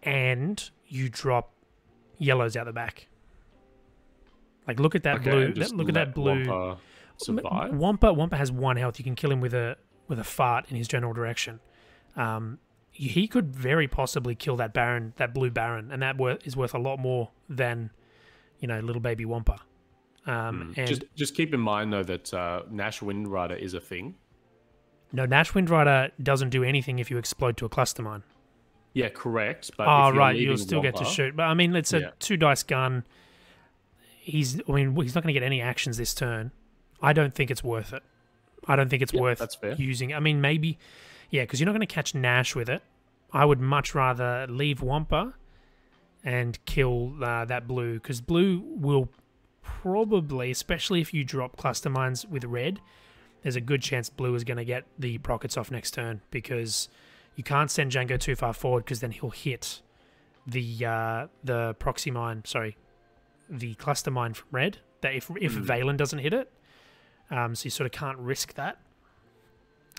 Speaker 1: and you drop yellows out the back. Like, look at that blue. Look at that blue.
Speaker 2: Wampa survive.
Speaker 1: Wampa has 1 health. You can kill him with a fart in his general direction. He could very possibly kill that Baron, that blue Baron, and that is worth a lot more than, little baby Wampa. And
Speaker 2: just keep in mind though that Nash Windrider is a thing.
Speaker 1: No, Nash Windrider doesn't do anything if you explode to a cluster mine.
Speaker 2: Yeah, correct. But
Speaker 1: you'll still get to shoot. But I mean, it's a 2 dice gun. He's not going to get any actions this turn. I don't think it's worth it. I don't think it's worth using. I mean, maybe, because you're not going to catch Nash with it. I would much rather leave Wampa and kill that blue, because blue will probably, especially if you drop cluster mines with red, there's a good chance blue is going to get the rockets off next turn, because you can't send Django too far forward because then he'll hit the proxy mine. Sorry, the cluster mine from red. That if Valen doesn't hit it, so you sort of can't risk that.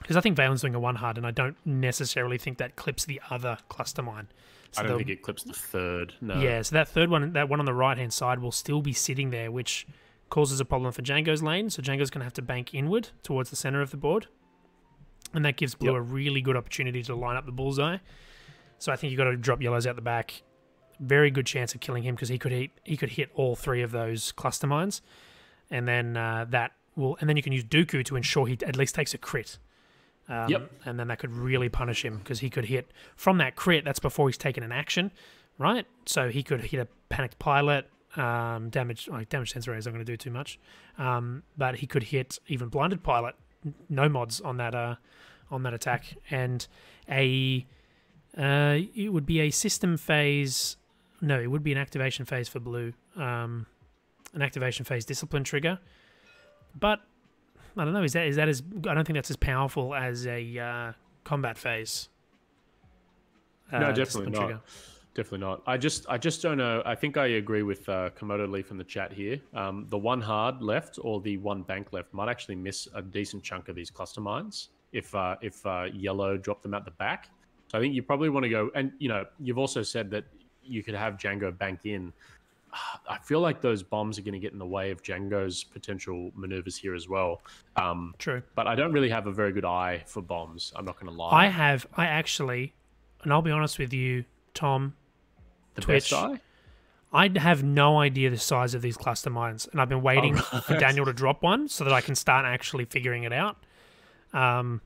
Speaker 1: Because I think Valen's doing a 1 hard, and I don't necessarily think that clips the other cluster mine. So
Speaker 2: I don't think it clips the third. No.
Speaker 1: Yeah, so that third one, that one on the right-hand side, will still be sitting there, which causes a problem for Django's lane. So Django's going to have to bank inward towards the center of the board. And that gives Blue a really good opportunity to line up the bullseye. So I think you've got to drop Yellow's out the back. Very good chance of killing him because he could hit all 3 of those cluster mines. And then and then you can use Dooku to ensure he at least takes a crit. And then that could really punish him because he could hit from that crit. That's before he's taken an action, right? So he could hit a panicked pilot, damage sensor is not going to do too much, but he could hit even blinded pilot. No mods on that attack, and it would be a system phase. No, it would be an activation phase for Blue, an activation phase discipline trigger, but. I don't know. Is that as? I don't think that's as powerful as a combat phase.
Speaker 2: No, definitely not. Trigger. Definitely not. I just don't know. I think I agree with Komodo Leaf in the chat here. The 1 hard left or the 1 bank left might actually miss a decent chunk of these cluster mines if Yellow dropped them at the back. So I think you probably want to go. And you've also said that you could have Django bank in. I feel like those bombs are going to get in the way of Django's potential maneuvers here as well.
Speaker 1: True.
Speaker 2: But I don't really have a very good eye for bombs. I'm not going to lie.
Speaker 1: I actually, and I'll be honest with you, Tom,
Speaker 2: the
Speaker 1: Twitch,
Speaker 2: best eye?
Speaker 1: I have no idea the size of these cluster mines, and I've been waiting for Daniel to drop one so that I can start actually figuring it out. I'm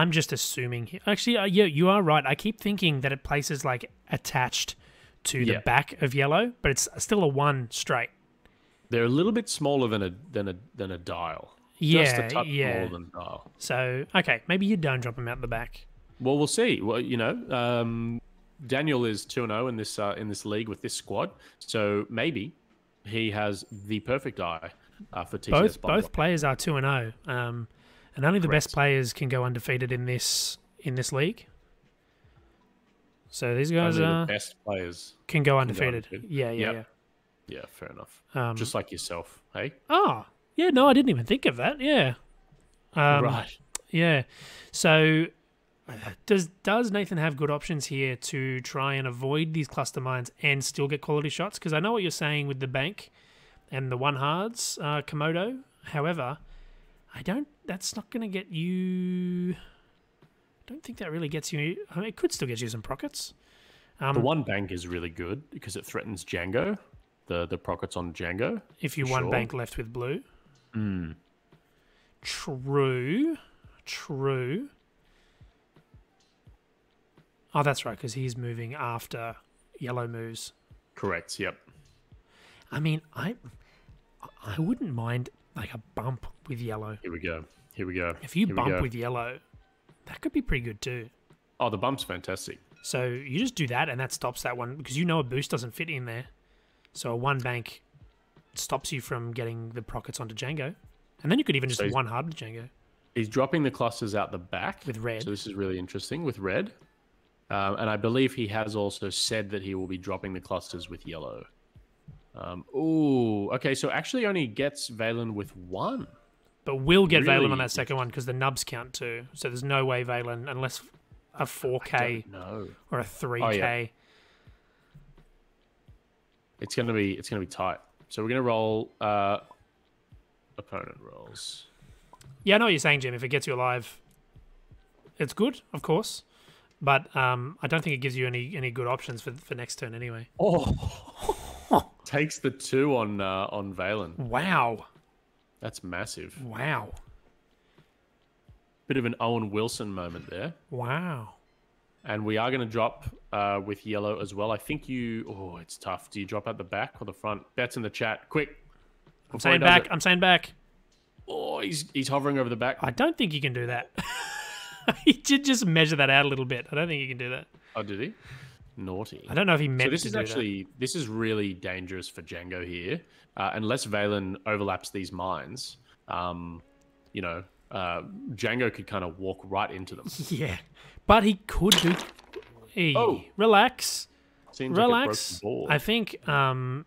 Speaker 1: just assuming. Actually, yeah, you are right. I keep thinking that it places like attached to the back of Yellow, but it's still a 1 straight.
Speaker 2: They're a little bit smaller than a dial.
Speaker 1: Yeah,
Speaker 2: just a touch smaller than a dial.
Speaker 1: So okay, maybe you don't drop them out the back.
Speaker 2: Well, we'll see. Well, Daniel is 2-0 in this league with this squad, so maybe he has the perfect eye for TCS.
Speaker 1: Both players are 2-0, and only the best players can go undefeated in this league. So these guys
Speaker 2: are the best players
Speaker 1: can go undefeated. Yeah,
Speaker 2: fair enough. Just like yourself, hey?
Speaker 1: Oh, yeah, no, I didn't even think of that. Yeah.
Speaker 2: Right.
Speaker 1: Yeah. So does Nathan have good options here to try and avoid these cluster mines and still get quality shots? Because I know what you're saying with the bank and the 1 hards, Komodo. However, that's not going to get you... I don't think that really gets you... I mean, it could still get you some prockets.
Speaker 2: The 1 bank is really good because it threatens Django, the prockets on Django.
Speaker 1: If you 1 bank left with Blue. True. Oh, that's right, because he's moving after Yellow moves.
Speaker 2: Correct, yep.
Speaker 1: I mean, I wouldn't mind like a bump with Yellow.
Speaker 2: Here we go.
Speaker 1: If you bump with Yellow... That could be pretty good too.
Speaker 2: Oh, the bump's fantastic.
Speaker 1: So you just do that and that stops that one because a boost doesn't fit in there. So a 1 bank stops you from getting the prockets onto Django. And then you could even just 1 hard with Django.
Speaker 2: He's dropping the clusters out the back.
Speaker 1: With red.
Speaker 2: So this is really interesting with red. And I believe he has also said that he will be dropping the clusters with yellow. Okay. So actually only gets Valen with 1.
Speaker 1: But we'll get Valen on that second one because the nubs count too. So there's no way Valen, unless a 4K or a 3K. Oh, yeah.
Speaker 2: It's gonna be tight. So we're gonna roll opponent rolls.
Speaker 1: Yeah, I know what you're saying, Jim. If it gets you alive, it's good, of course. But I don't think it gives you any good options for next turn anyway.
Speaker 2: Oh, takes the 2 on Valen.
Speaker 1: Wow.
Speaker 2: That's massive.
Speaker 1: Wow.
Speaker 2: Bit of an Owen Wilson moment there.
Speaker 1: Wow.
Speaker 2: And we are going to drop with yellow as well. I think you... Oh, it's tough. Do you drop at the back or the front? Bets in the chat. Quick.
Speaker 1: I'm saying back.
Speaker 2: Oh, he's hovering over the back.
Speaker 1: I don't think you can do that. He did just measure that out a little bit. I don't think you can do that.
Speaker 2: Oh, did he? Naughty.
Speaker 1: I don't know if he meant to do
Speaker 2: that. This is really dangerous for Django here. Unless Valen overlaps these mines, Django could kind of walk right into them.
Speaker 1: Yeah, but he could do... Hey, relax.
Speaker 2: Seems
Speaker 1: relax.
Speaker 2: Like a broken ball.
Speaker 1: I think... wow,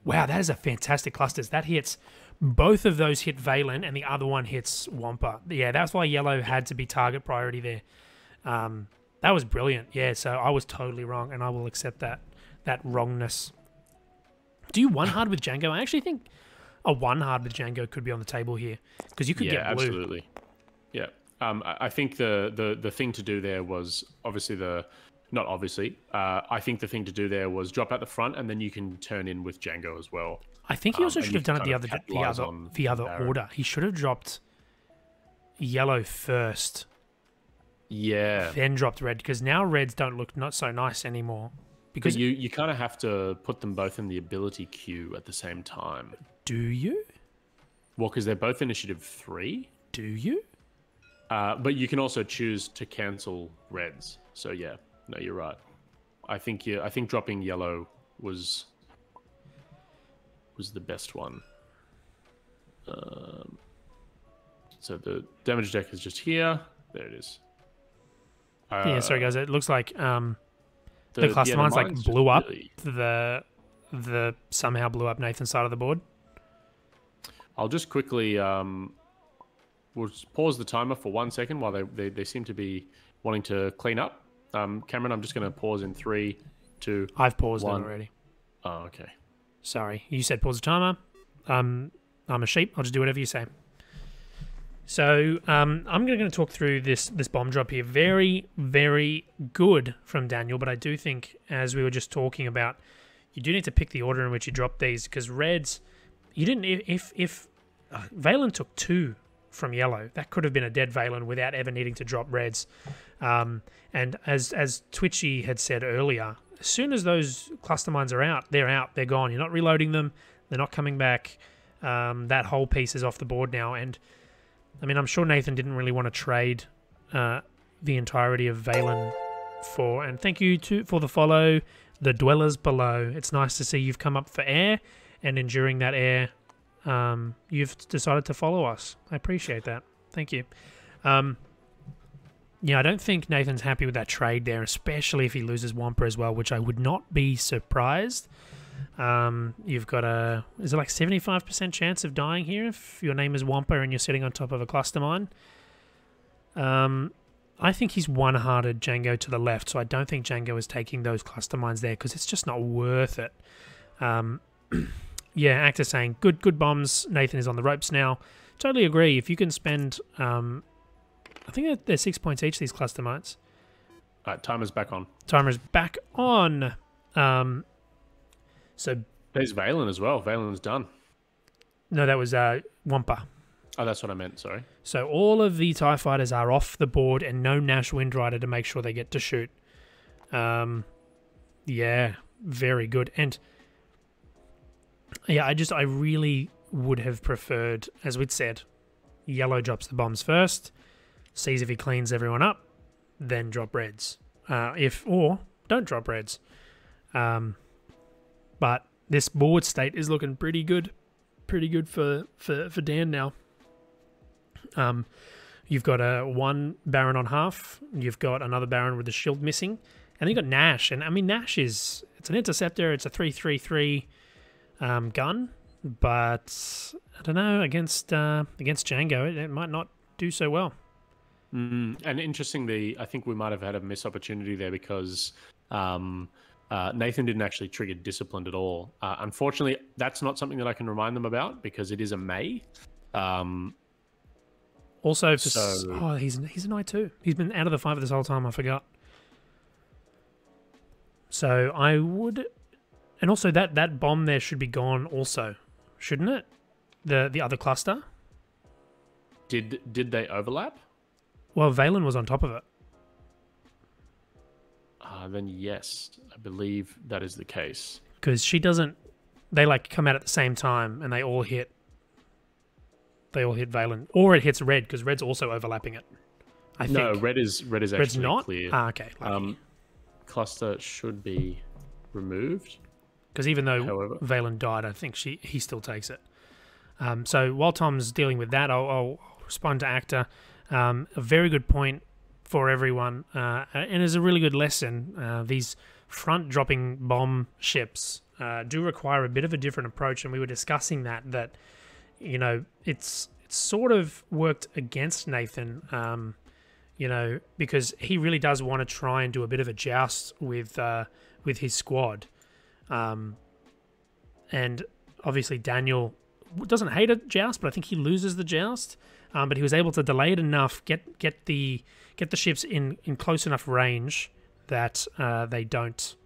Speaker 1: that is a fantastic clusters. That hits both of those hit Valen, and the other one hits Wampa. Yeah, that's why yellow had to be target priority there. That was brilliant. Yeah, so I was totally wrong, and I will accept that wrongness. Do you one hard with Django? I actually think a one hard with Django could be on the table here because you could get blue.
Speaker 2: Absolutely. Yeah. I think the thing to do there was obviously not obviously. I think the thing to do there was drop out the front, and then you can turn in with Django as well.
Speaker 1: I think he also should have done it the other order. He should have dropped yellow first.
Speaker 2: Yeah.
Speaker 1: Then dropped red, because now reds don't look not so nice anymore. Because
Speaker 2: you kind of have to put them both in the ability queue at the same time.
Speaker 1: Do you?
Speaker 2: Well, because they're both initiative 3.
Speaker 1: Do you?
Speaker 2: But you can also choose to cancel reds. So yeah, no, you're right. I think dropping yellow was the best one. So the damage deck is just here. There it is.
Speaker 1: Yeah, sorry guys. It looks like the cluster mines like blew up. The somehow blew up Nathan's side of the board.
Speaker 2: I'll just quickly we'll just pause the timer for 1 second while they seem to be wanting to clean up. Cameron, I'm just going to pause in 3, 2.
Speaker 1: I've paused
Speaker 2: 1.
Speaker 1: it already.
Speaker 2: Oh, okay.
Speaker 1: Sorry, you said pause the timer. I'm a sheep. I'll just do whatever you say. So I'm going to talk through this bomb drop here. Very, very good from Daniel, but I do think, as we were just talking about, you do need to pick the order in which you drop these, because reds, you didn't. If Valen took 2 from yellow, that could have been a dead Valen without ever needing to drop reds. And as Twitchy had said earlier, as soon as those cluster mines are out, they're gone. You're not reloading them. They're not coming back. That whole piece is off the board now. And I mean, I'm sure Nathan didn't really want to trade the entirety of Valen for. And thank you for the follow, the dwellers below. It's nice to see you've come up for air, and enduring that air, you've decided to follow us. I appreciate that. Thank you. Yeah, I don't think Nathan's happy with that trade there, especially if he loses Wampa as well, which I would not be surprised. You've got is it like 75% chance of dying here if your name is Wampa and you're sitting on top of a cluster mine? I think he's one-hearted Django to the left, so I don't think Django is taking those cluster mines there because it's just not worth it. Yeah, Actor saying, good bombs. Nathan is on the ropes now. Totally agree. If you can spend, I think they're 6 points each, these cluster mines.
Speaker 2: All right, timer's back on.
Speaker 1: Timer's back on. So
Speaker 2: there's Valen as well. Valen's done.
Speaker 1: No, that was Wampa.
Speaker 2: Oh, that's what I meant. Sorry.
Speaker 1: So all of the TIE fighters are off the board and no Nash Windrider to make sure they get to shoot. Yeah, very good. And yeah, I really would have preferred, as we'd said, yellow drops the bombs first, sees if he cleans everyone up, then drop reds. Or don't drop reds. But this board state is looking pretty good for Dan now. You've got a 1 Baron on half. You've got another Baron with the shield missing, and then you've got Nash. And I mean, Nash it's an interceptor. It's a 3/3/3 gun, but I don't know, against Django, it might not do so well.
Speaker 2: And interestingly, I think we might have had a missed opportunity there because Nathan didn't actually trigger Disciplined at all. Unfortunately, that's not something that I can remind them about because it is a May.
Speaker 1: Also, he's an I2. He's been out of the 5 this whole time. I forgot. So I would, and also that bomb there should be gone also, shouldn't it? The other cluster.
Speaker 2: Did they overlap?
Speaker 1: Well, Valen was on top of it.
Speaker 2: Then yes, I believe that is the case.
Speaker 1: Because she doesn't. They like come out at the same time, and they all hit. They all hit Valen, or it hits red because red's also overlapping it. I think.
Speaker 2: No, red is actually
Speaker 1: red's not
Speaker 2: clear.
Speaker 1: Okay. Lucky.
Speaker 2: Cluster should be removed.
Speaker 1: Because even though Valen died, I think he still takes it. So while Tom's dealing with that, I'll respond to Actor. A very good point for everyone, and is a really good lesson. These front-dropping bomb ships do require a bit of a different approach, and we were discussing that you know, it's sort of worked against Nathan, you know, because he really does want to try and do a bit of a joust with his squad. And obviously Daniel doesn't hate a joust, but I think he loses the joust. But he was able to delay it enough, get the ships in close enough range that they don't.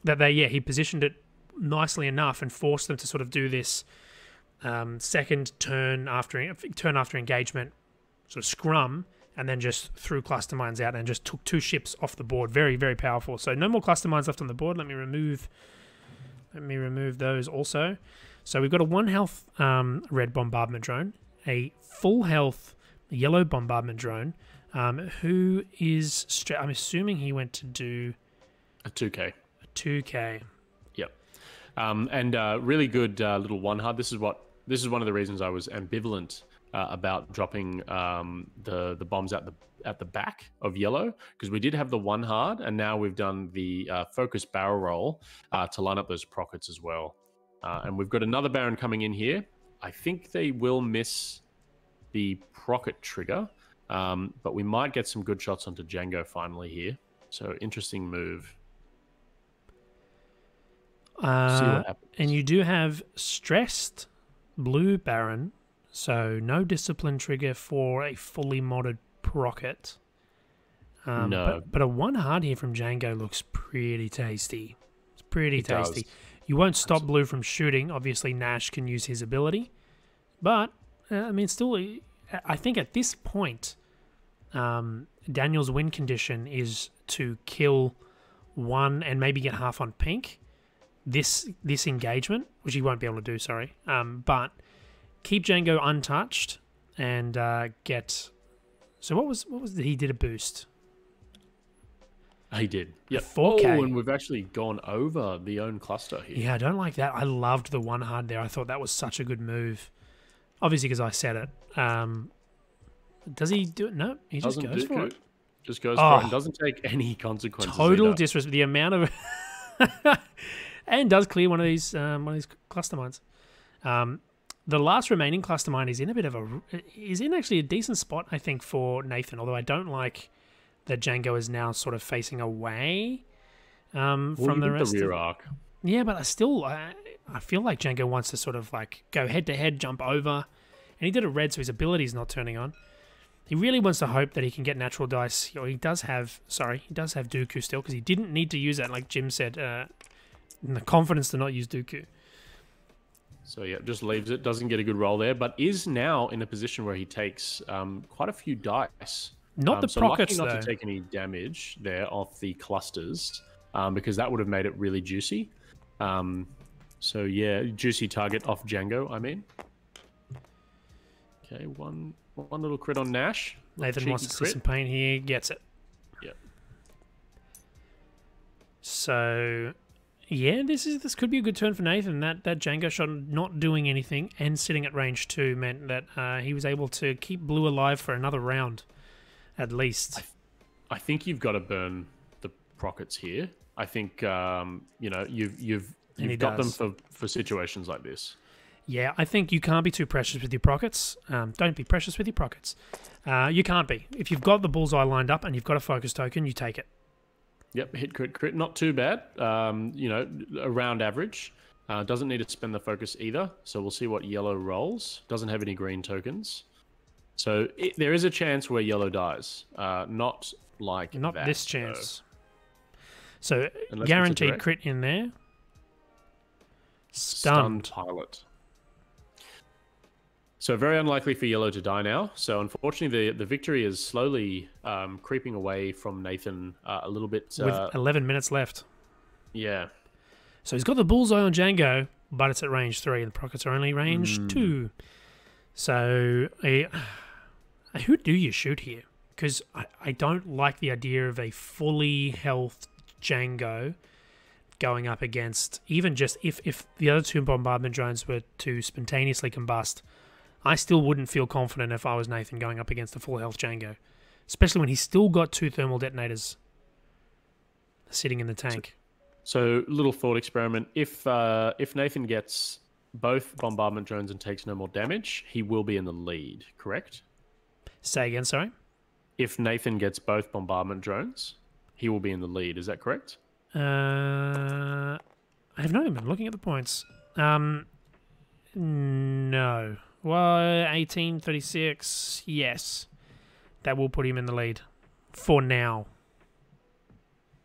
Speaker 1: He positioned it nicely enough and forced them to sort of do this second turn after engagement, sort of scrum, and then just threw cluster mines out and just took 2 ships off the board. Very, very powerful. So no more cluster mines left on the board. Let me remove those also. So we've got a 1 health red bombardment drone, a full health yellow bombardment drone, who is... I'm assuming he went to do...
Speaker 2: A 2K.
Speaker 1: A 2K.
Speaker 2: Yep. And really good little 1 hard. This is one of the reasons I was ambivalent about dropping the bombs at the back of yellow, because we did have the 1 hard, and now we've done the focus barrel roll to line up those prockets as well. And we've got another Baron coming in here. I think they will miss the procket trigger, but we might get some good shots onto Django finally here. So interesting move. See what happens.
Speaker 1: And you do have stressed blue Baron, so no discipline trigger for a fully modded procket.
Speaker 2: No.
Speaker 1: But a 1 hard here from Django looks pretty tasty. It's pretty tasty.
Speaker 2: Does.
Speaker 1: You won't stop blue from shooting. Obviously, Nash can use his ability. But, I mean, still, I think at this point, Daniel's win condition is to kill 1 and maybe get half on pink this engagement, which he won't be able to do, sorry. But keep Django untouched and get... So what was he did a boost?
Speaker 2: He did. Yeah.
Speaker 1: 4K.
Speaker 2: Oh, and we've actually gone over the own cluster here.
Speaker 1: Yeah, I don't like that. I loved the 1 hard there. I thought that was such a good move. Obviously, because I said it. Does he do it? No, he just goes for it.
Speaker 2: Just goes for it and doesn't take any consequences.
Speaker 1: Total disrespect. The amount of... and does clear one of these cluster mines. The last remaining cluster mine is in actually a decent spot, I think, for Nathan, although I don't like that Django is now sort of facing away from the rest.
Speaker 2: The rear arc.
Speaker 1: Yeah, but I feel like Django wants to sort of like go head to head, jump over, and he did a red, so his ability is not turning on. He really wants to hope that he can get natural dice. Or he does have Dooku still, because he didn't need to use that, like Jim said, in the confidence to not use Dooku.
Speaker 2: So yeah, just leaves it, doesn't get a good roll there, but is now in a position where he takes quite a few dice.
Speaker 1: Not the prockets,
Speaker 2: lucky not
Speaker 1: though.
Speaker 2: to take any damage there off the clusters, because that would have made it really juicy. So yeah, juicy target off Django, I mean. Okay, one little crit on Nash.
Speaker 1: Nathan wants to see some pain here, gets it.
Speaker 2: Yep.
Speaker 1: So yeah, this could be a good turn for Nathan. That Django shot not doing anything and sitting at range 2 meant that he was able to keep blue alive for another round, at least.
Speaker 2: I think you've got to burn the prockets here. I think you've got them for situations like this.
Speaker 1: Yeah, I think you can't be too precious with your prockets. Don't be precious with your prockets. You can't be. If you've got the bullseye lined up and you've got a focus token, you take it.
Speaker 2: Yep, hit crit, not too bad. Around average. Doesn't need to spend the focus either. So we'll see what yellow rolls. Doesn't have any green tokens. So there is a chance where yellow dies. Not
Speaker 1: this chance. So guaranteed crit in there. Stunned
Speaker 2: pilot. So very unlikely for yellow to die now. So unfortunately, the victory is slowly creeping away from Nathan a little bit.
Speaker 1: With 11 minutes left.
Speaker 2: Yeah.
Speaker 1: So he's got the bullseye on Django, but it's at range 3. The prockets are only range 2. So who do you shoot here? Because I don't like the idea of a fully health Django going up against, even just if the other 2 bombardment drones were to spontaneously combust, I still wouldn't feel confident if I was Nathan going up against a full health Django, especially when he's still got 2 thermal detonators sitting in the tank.
Speaker 2: So little thought experiment. If Nathan gets both bombardment drones and takes no more damage, he will be in the lead, correct?
Speaker 1: Say again, sorry?
Speaker 2: If Nathan gets both bombardment drones, he will be in the lead. Is that correct?
Speaker 1: I have not even been looking at the points. No. Well, 1836, yes. That will put him in the lead. For now.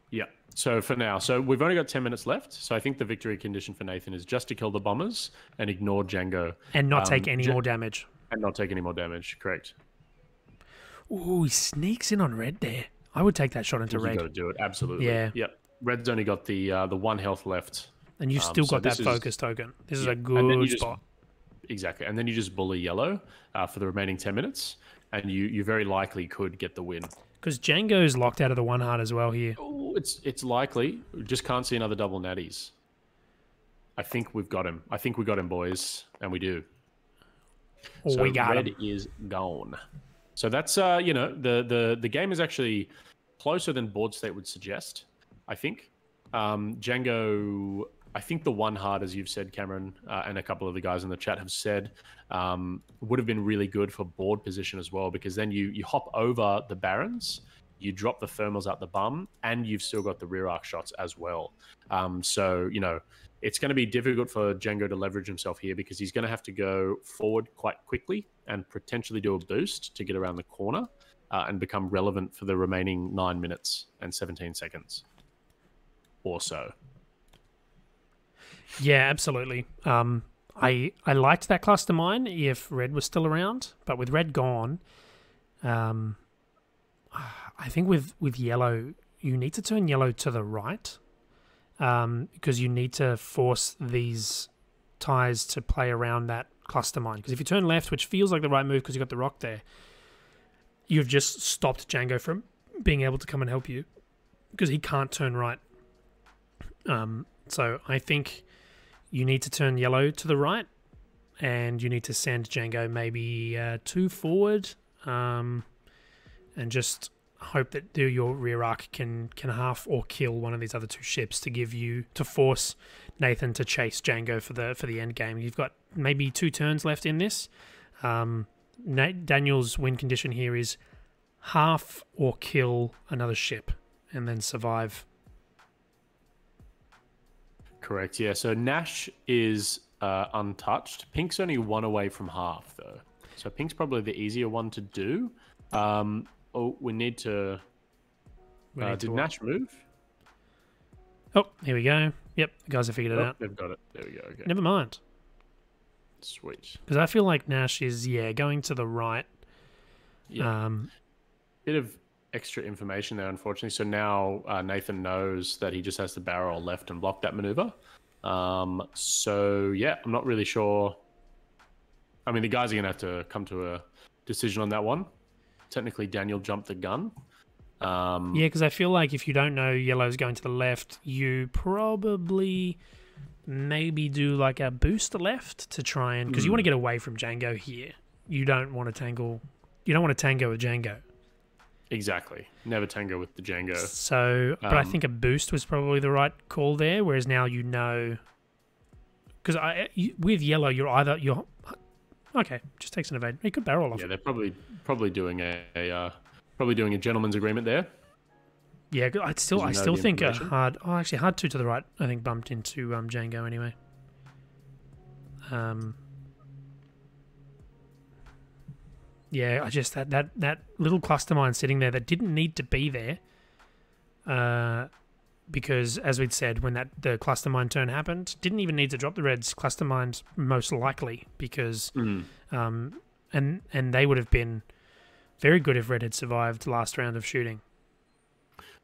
Speaker 2: Yeah. So for now, so we've only got 10 minutes left. So I think the victory condition for Nathan is just to kill the bombers and ignore Django.
Speaker 1: And not take any more damage.
Speaker 2: And not take any more damage, correct.
Speaker 1: Ooh, he sneaks in on red there. I would take that shot into red.
Speaker 2: You got to do it, absolutely.
Speaker 1: Yeah.
Speaker 2: Yep. Red's only got the 1 health left.
Speaker 1: And you've still got that focus token. This is a good spot.
Speaker 2: Exactly. And then you just bully yellow for the remaining 10 minutes, and you very likely could get the win.
Speaker 1: Because Django's locked out of the 1 heart as well here.
Speaker 2: Oh, it's likely. We just can't see another double natties. I think we've got him. I think we got him, boys. And we do.
Speaker 1: So we got
Speaker 2: red
Speaker 1: him.
Speaker 2: is gone. So that's, the game is actually closer than board state would suggest, I think. Django, I think the 1 heart, as you've said, Cameron, and a couple of the guys in the chat have said, would have been really good for board position as well, because then you hop over the barons, you drop the thermals out the bum, and you've still got the rear arc shots as well. So, it's going to be difficult for Django to leverage himself here, because he's going to have to go forward quite quickly and potentially do a boost to get around the corner and become relevant for the remaining 9 minutes and 17 seconds or so.
Speaker 1: Yeah, absolutely. I liked that cluster mine if red was still around, but with red gone, I think with yellow, you need to turn yellow to the right, because you need to force these ties to play around that cluster mine. Because if you turn left, which feels like the right move because you got the rock there, you've just stopped Django from being able to come and help you because he can't turn right. So I think you need to turn yellow to the right, and you need to send Django maybe 2 forward, and just hope that your rear arc can half or kill one of these other 2 ships to force Nathan to chase Django for the end game. You've got maybe 2 turns left in this. Daniel's win condition here is half or kill another ship and then survive.
Speaker 2: Correct, yeah. So Nash is untouched. Pink's only 1 away from half, though. So Pink's probably the easier one to do. We need to... did Nash move?
Speaker 1: Oh, here we go. Yep, the guys have figured it out.
Speaker 2: They've got it. There we go. Okay.
Speaker 1: Never mind.
Speaker 2: Sweet.
Speaker 1: Because I feel like Nash is, going to the right.
Speaker 2: Yeah. Bit of extra information there, unfortunately. So now Nathan knows that he just has to barrel left and block that maneuver. So, yeah, I'm not really sure. I mean, the guys are going to have to come to a decision on that one. Technically, Daniel jumped the gun.
Speaker 1: Yeah, because I feel like if you don't know yellow's going to the left, you probably maybe do like a boost left to try and... Because you want to get away from Django here. You don't want to tangle... You don't want to tango with Django.
Speaker 2: Exactly. Never tango with the Django.
Speaker 1: So, but I think a boost was probably the right call there, whereas now you know... Because with yellow, you're... Okay, just takes an evade. He could barrel off.
Speaker 2: Yeah, they're probably doing a gentleman's agreement there.
Speaker 1: Yeah, I still think a hard... Oh, actually, hard 2 to the right, I think, bumped into Django anyway. Yeah, I just... That little cluster mine sitting there that didn't need to be there. Because, as we'd said, when the cluster mine turn happened, didn't even need to drop the reds. Cluster mines most likely, because... And they would have been very good if red had survived the last round of shooting.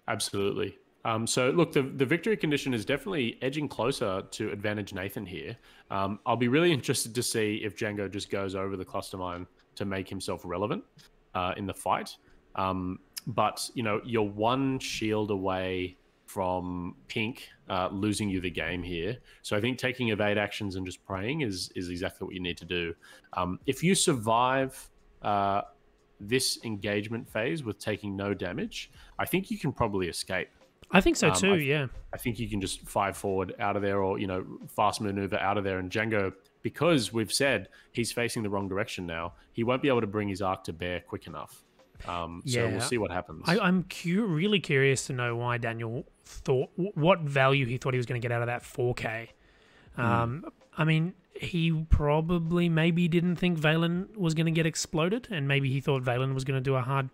Speaker 2: Absolutely. So, look, the victory condition is definitely edging closer to advantage Nathan here. I'll be really interested to see if Django just goes over the cluster mine to make himself relevant in the fight. But, you're 1 shield away from Pink losing you the game here. So I think taking evade actions and just praying is exactly what you need to do. If you survive this engagement phase with taking no damage, I think you can probably escape.
Speaker 1: I think so too, yeah.
Speaker 2: I think you can just 5 forward out of there, or, fast maneuver out of there, and Django because we've said he's facing the wrong direction now, he won't be able to bring his arc to bear quick enough. So we'll see what happens.
Speaker 1: I'm really curious to know why Daniel thought, what value he thought he was going to get out of that 4K. I mean, he probably maybe didn't think Valen was going to get exploded, and maybe he thought Valen was going to do a hard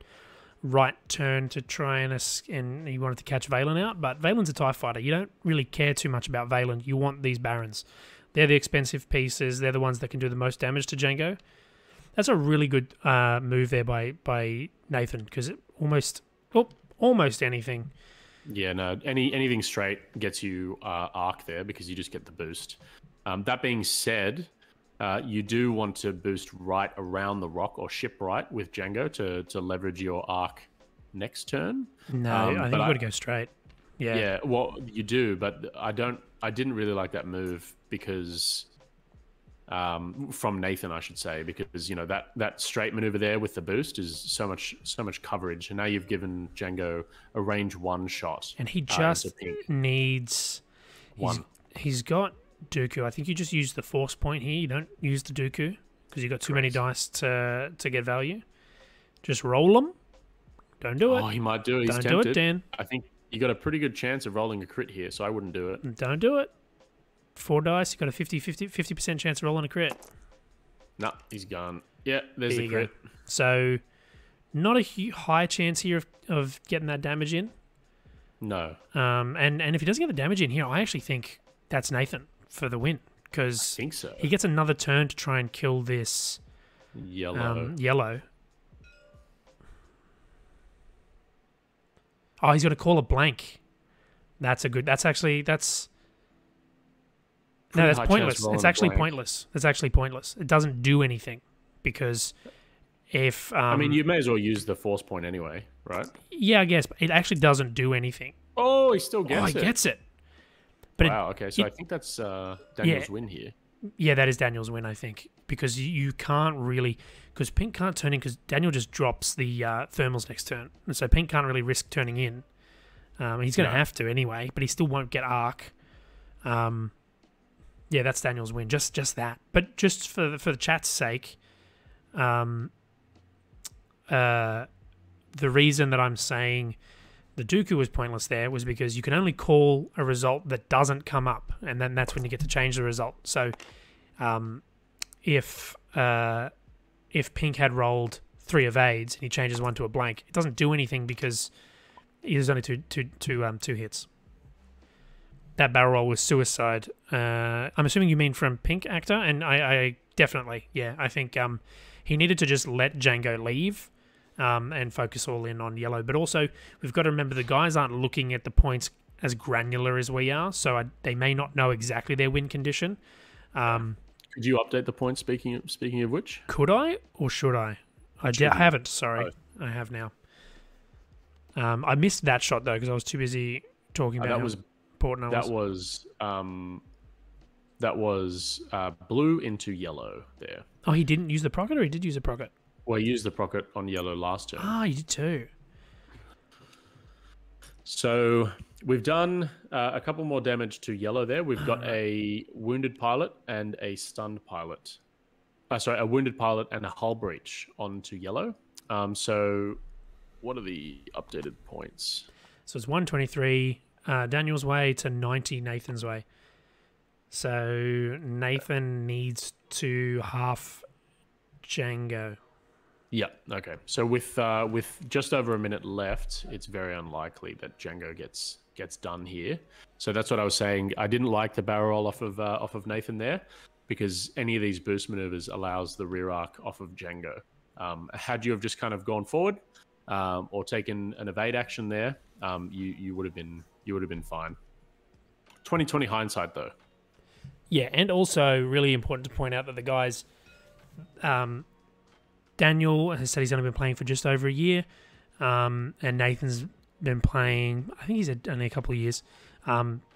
Speaker 1: right turn to try and he wanted to catch Valen out. But Valen's a TIE fighter. You don't really care too much about Valen. You want these Barons. They're the expensive pieces. They're the ones that can do the most damage to Django. That's a really good move there by Nathan, because almost anything.
Speaker 2: Yeah, no, anything straight gets you arc there because you just get the boost. That being said, you do want to boost right around the rock or ship right with Django to leverage your arc next turn.
Speaker 1: No, I think you've got to go straight. Yeah.
Speaker 2: Yeah, well, you do, but I didn't really like that move because from Nathan, I should say, because that straight maneuver there with the boost is so much coverage, and now you've given Django a range 1 shot,
Speaker 1: and he just needs one. He's got Dooku. I think you just use the force point here. You don't use the Dooku because you've got too many dice to get value. Just roll them. Don't do it.
Speaker 2: Oh, he might do it. He's
Speaker 1: don't
Speaker 2: tempted.
Speaker 1: Do it, Dan.
Speaker 2: I think you got a pretty good chance of rolling a crit here, so I wouldn't do it.
Speaker 1: Don't do it. 4 dice, you've got a 50% chance of rolling a crit.
Speaker 2: Nah, he's gone. Yeah, there's the crit.
Speaker 1: Go. So, not a high chance here of getting that damage in.
Speaker 2: No.
Speaker 1: And if he doesn't get the damage in here, I actually think that's Nathan for the win, because
Speaker 2: I think so.
Speaker 1: He gets another turn to try and kill this yellow. Oh, he's going to call a blank. That's pointless. It's actually pointless. It's actually pointless. It doesn't do anything, because if
Speaker 2: I mean, you may as well use the force point anyway, right?
Speaker 1: Yeah, I guess, but it actually doesn't do anything.
Speaker 2: Oh, he still gets it.
Speaker 1: He gets it. But
Speaker 2: wow. Okay, so I think that's Daniel's win here.
Speaker 1: Yeah, that is Daniel's win, I think, because you can't really, because Pink can't turn in because Daniel just drops the thermals next turn, and so Pink can't really risk turning in. He's going to have to anyway, but he still won't get arc. Yeah, that's Daniel's win. Just that. But just for the chat's sake, the reason that I'm saying the Dooku was pointless there was because you can only call a result that doesn't come up, and then that's when you get to change the result. So, if Pink had rolled 3 evades and he changes one to a blank, it doesn't do anything because there's only two hits. That barrel roll was suicide. I'm assuming you mean from Pink actor, and I definitely, yeah, I think he needed to just let Django leave and focus all in on yellow. But also, we've got to remember the guys aren't looking at the points as granular as we are, so they may not know exactly their win condition.
Speaker 2: Could you update the points? Speaking of which,
Speaker 1: could I or should I? I haven't. Sorry, I have now. I missed that shot though because I was too busy talking about how important I was.
Speaker 2: That was blue into yellow there.
Speaker 1: Oh, he didn't use the procket, or he did use a procket?
Speaker 2: Well, he used the procket on yellow last turn.
Speaker 1: Ah, he did too.
Speaker 2: So we've done a couple more damage to yellow there. We've got a wounded pilot and a stunned pilot. A wounded pilot and a hull breach onto yellow. So what are the updated points? So
Speaker 1: it's 123 Daniel's way to 90 Nathan's way. So Nathan needs to half Django.
Speaker 2: Yeah. Okay. So with just over a minute left, it's very unlikely that Django gets done here. So that's what I was saying. I didn't like the barrel roll off of Nathan there, because any of these boost maneuvers allows the rear arc off of Django. Had you have just kind of gone forward or taken an evade action there, you would have been fine. 20/20 hindsight though.
Speaker 1: Yeah, and also really important to point out that the guys. Daniel has said he's only been playing for just over a year, and Nathan's been playing, I think he's only a couple of years,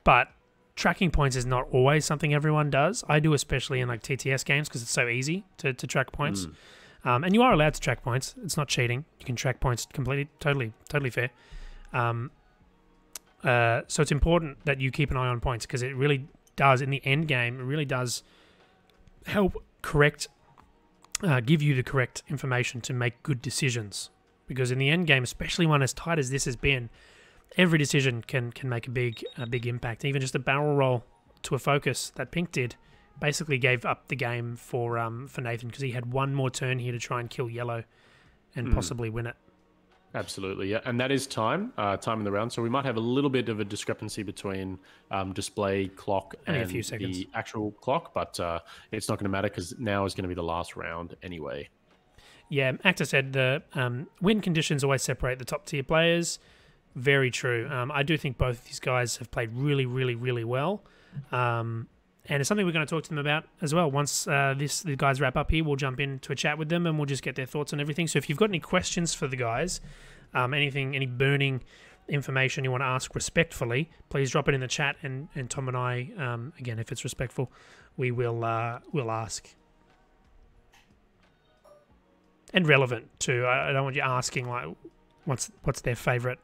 Speaker 1: but tracking points is not always something everyone does. I do, especially in like TTS games, because it's so easy to track points. And you are allowed to track points. It's not cheating. You can track points completely, totally fair. So it's important that you keep an eye on points, because it really does, in the end game, it really does help give you the correct information to make good decisions. Because in the end game, especially one as tight as this has been, every decision can make a big impact. Even just a barrel roll to a focus that Pink did basically gave up the game for Nathan, because he had one more turn here to try and kill yellow and possibly win it.
Speaker 2: Absolutely, yeah. And that is time in the round. So we might have a little bit of a discrepancy between display clock and
Speaker 1: a few seconds.
Speaker 2: The actual clock, but it's not going to matter because now is going to be the last round anyway.
Speaker 1: Yeah, Actor said the win conditions always separate the top tier players. Very true. I do think both of these guys have played really, really, really well. And it's something we're going to talk to them about as well. Once the guys wrap up here, we'll jump into a chat with them and we'll just get their thoughts on everything. So if you've got any questions for the guys, any burning information you want to ask respectfully, please drop it in the chat, and Tom and I, again, if it's respectful, we'll ask. And relevant too. I don't want you asking like, what's their favourite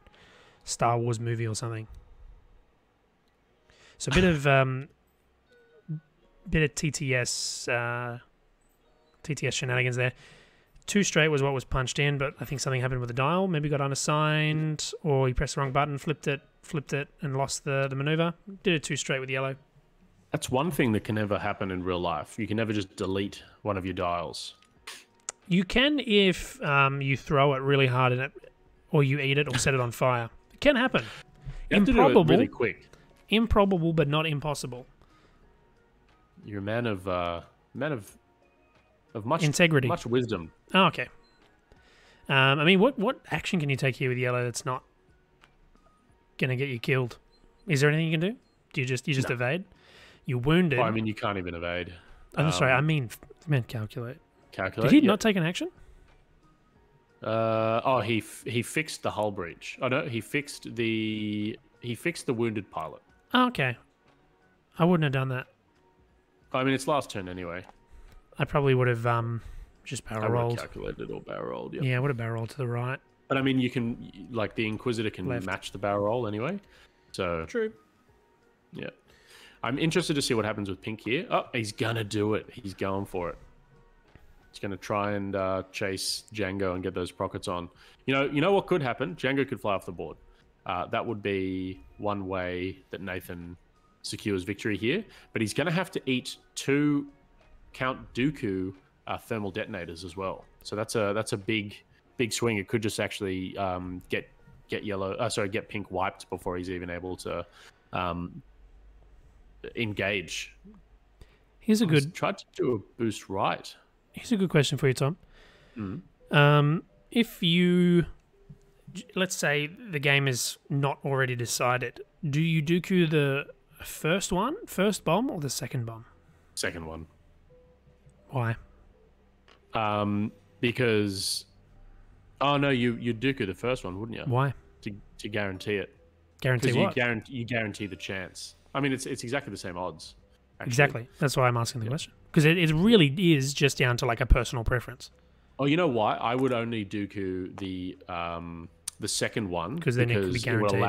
Speaker 1: Star Wars movie or something. So a bit of TTS shenanigans there. 2 straight was what was punched in, but I think something happened with the dial. Maybe got unassigned, or he pressed the wrong button, flipped it, and lost the maneuver. Did it 2 straight with yellow.
Speaker 2: That's one thing that can never happen in real life. You can never just delete one of your dials.
Speaker 1: You can if you throw it really hard in it, or you eat it, or set it on fire. It can happen.
Speaker 2: You have to do it really quick.
Speaker 1: Improbable, but not impossible.
Speaker 2: You're a man of much
Speaker 1: integrity,
Speaker 2: much wisdom.
Speaker 1: Oh, okay. I mean, what action can you take here with yellow that's not gonna get you killed? Is there anything you can do? Do you just
Speaker 2: No.
Speaker 1: evade? You're wounded.
Speaker 2: Oh, I mean, you can't even evade.
Speaker 1: I'm sorry. I meant calculate.
Speaker 2: Calculate.
Speaker 1: Did he not take an action?
Speaker 2: He fixed the hull breach. Oh no, he fixed the wounded pilot.
Speaker 1: Oh, okay. I wouldn't have done that.
Speaker 2: I mean, it's last turn anyway.
Speaker 1: I probably would have just barrel rolled.
Speaker 2: Calculated or barrel rolled. Yep.
Speaker 1: Yeah, I would have barrel rolled to the right.
Speaker 2: But I mean, you can, like, the Inquisitor can match the barrel roll anyway. So
Speaker 1: true.
Speaker 2: Yeah, I'm interested to see what happens with Pink here. Oh, he's gonna do it. He's going for it. He's gonna try and chase Django and get those prockets on. You know what could happen? Django could fly off the board. That would be one way that Nathan secures victory here. But he's gonna have to eat 2 Count Dooku thermal detonators as well. So that's a big swing. It could just actually get Pink wiped before he's even able to engage.
Speaker 1: Here's a good.
Speaker 2: Tried to do a boost right.
Speaker 1: Here's a good question for you, Tom.
Speaker 2: Mm-hmm.
Speaker 1: If you, let's say the game is not already decided, do you Dooku the first bomb, or the second bomb?
Speaker 2: Second one.
Speaker 1: Why?
Speaker 2: Because, oh no, you'd Dooku the first one, wouldn't you?
Speaker 1: Why?
Speaker 2: To guarantee it.
Speaker 1: Guarantee what?
Speaker 2: You guarantee the chance. I mean, it's exactly the same odds. Actually.
Speaker 1: Exactly. That's why I'm asking the question. Because it really is just down to like a personal preference.
Speaker 2: Oh, you know why? I would only Dooku the second one
Speaker 1: because then it could be guaranteed.
Speaker 2: It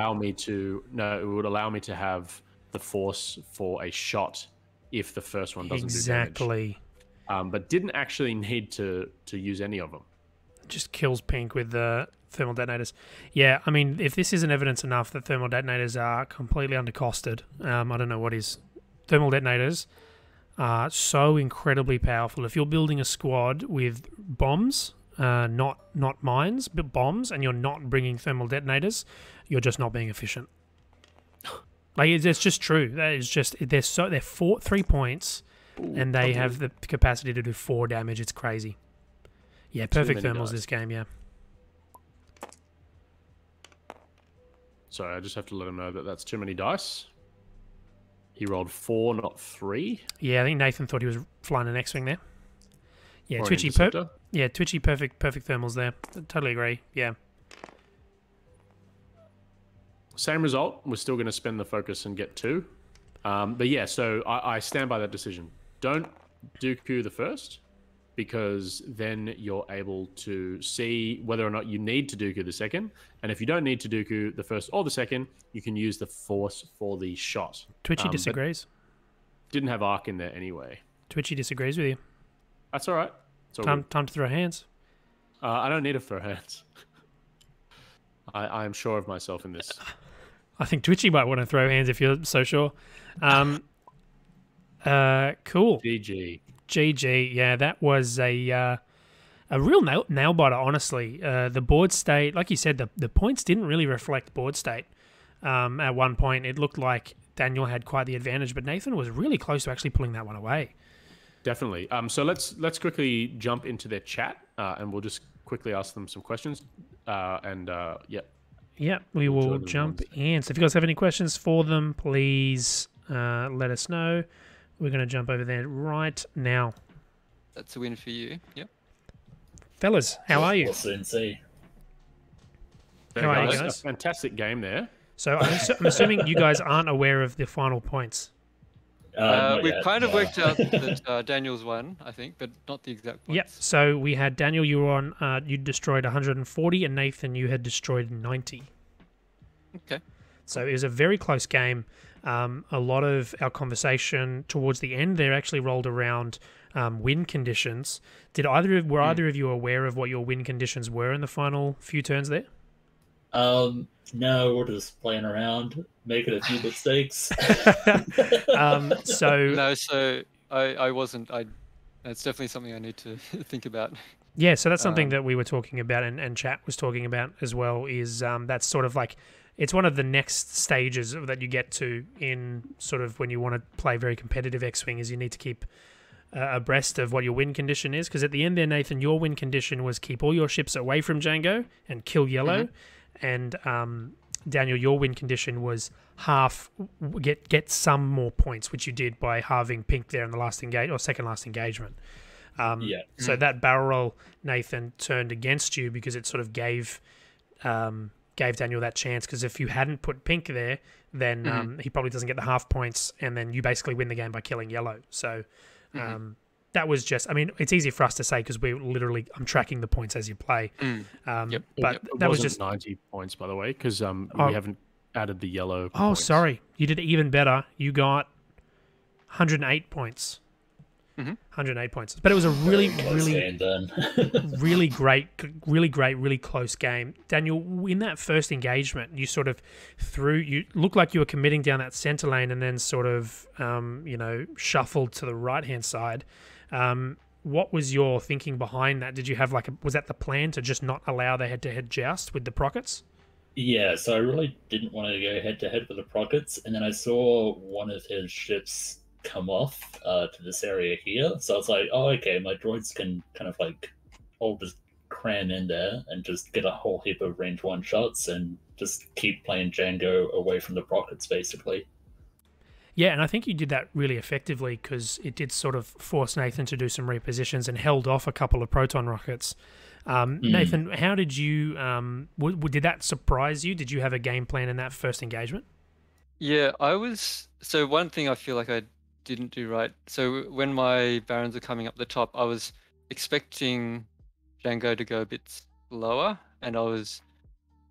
Speaker 2: would allow me to have the force for a shot if the first one doesn't do damage. But didn't actually need to use any of them.
Speaker 1: Just kills Pink with the thermal detonators. Yeah, I mean, if this isn't evidence enough that thermal detonators are completely undercosted, I don't know what is. Thermal detonators are so incredibly powerful. If you're building a squad with bombs, not mines, but bombs, and you're not bringing thermal detonators, you're just not being efficient. Like, it's just true. That is just, they're 3 points, and they have the capacity to do 4 damage. It's crazy. Yeah, perfect thermals this game, yeah.
Speaker 2: Sorry, I just have to let him know that that's too many dice. He rolled 4, not 3.
Speaker 1: Yeah, I think Nathan thought he was flying an X-Wing there. Yeah,
Speaker 2: or
Speaker 1: Twitchy, perfect thermals there. Totally agree, yeah.
Speaker 2: Same result. We're still going to spend the focus and get 2. But yeah, so I stand by that decision. Don't Dooku the first, because then you're able to see whether or not you need to Dooku the second. And if you don't need to Dooku the first or the second, you can use the force for the shot.
Speaker 1: Twitchy disagrees.
Speaker 2: Didn't have arc in there anyway.
Speaker 1: Twitchy disagrees with you.
Speaker 2: That's all right.
Speaker 1: Time to throw hands.
Speaker 2: I don't need to throw hands. I am sure of myself in this.
Speaker 1: I think Twitchy might want to throw hands if you're so sure. Cool. GG. Yeah, that was a real nail biter, honestly. The board state, like you said, the points didn't really reflect board state. At one point, it looked like Daniel had quite the advantage, but Nathan was really close to actually pulling that one away.
Speaker 2: Definitely. So let's quickly jump into their chat, and we'll just quickly ask them some questions.
Speaker 1: Yeah, we will jump in. So if you guys have any questions for them, please let us know. We're going to jump over there right now.
Speaker 3: That's a win for you. Yep.
Speaker 1: Fellas, how are you?
Speaker 4: We'll soon see.
Speaker 1: How are you guys?
Speaker 2: A fantastic game there.
Speaker 1: So I'm assuming you guys aren't aware of the final points.
Speaker 3: We've kind of worked out that Daniel's won, I think, but not the exact points.
Speaker 1: Yep. So we had Daniel, you were on, you destroyed 140, and Nathan, you had destroyed 90.
Speaker 3: Okay.
Speaker 1: So it was a very close game. A lot of our conversation towards the end there actually rolled around win conditions. Were either of you aware of what your win conditions were in the final few turns there?
Speaker 4: No, we're just playing around, making a few mistakes.
Speaker 3: So I wasn't. That's definitely something I need to think about.
Speaker 1: Yeah, so that's something that we were talking about and chat was talking about as well, is that's sort of like, it's one of the next stages that you get to in sort of when you want to play very competitive X-Wing, is you need to keep abreast of what your win condition is. Because at the end there, Nathan, your win condition was keep all your ships away from Django and kill yellow. And Daniel, your win condition was get some more points, which you did by halving pink there in the last second last engagement. So that barrel roll, Nathan, turned against you because it sort of gave Daniel that chance. Because if you hadn't put pink there, then he probably doesn't get the half points, and then you basically win the game by killing yellow. So that was just, I mean, it's easy for us to say because I'm tracking the points as you play. But that was just
Speaker 2: 90 points, by the way, because we haven't added the yellow.
Speaker 1: Points. Sorry. You did even better. You got 108 points. 108 points. But it was a really great, really close game. Daniel, in that first engagement, you sort of you looked like you were committing down that center lane and then sort of, shuffled to the right-hand side. What was your thinking behind that? Did you have was that the plan to just not allow the head-to-head joust with the Prockets?
Speaker 4: Yeah, so I really didn't want to go head-to-head with the Prockets, and then I saw one of his ships come off to this area here, so I was like, oh, okay, my droids can kind of all just cram in there and just get a whole heap of range one shots and just keep playing Django away from the Prockets, basically.
Speaker 1: Yeah, and I think you did that really effectively because it did sort of force Nathan to do some repositions and held off a couple of proton rockets. Nathan, how did you did that surprise you? Did you have a game plan in that first engagement?
Speaker 3: Yeah, so one thing I feel like I didn't do right. So when my barons are coming up the top, I was expecting Django to go a bit lower, and I was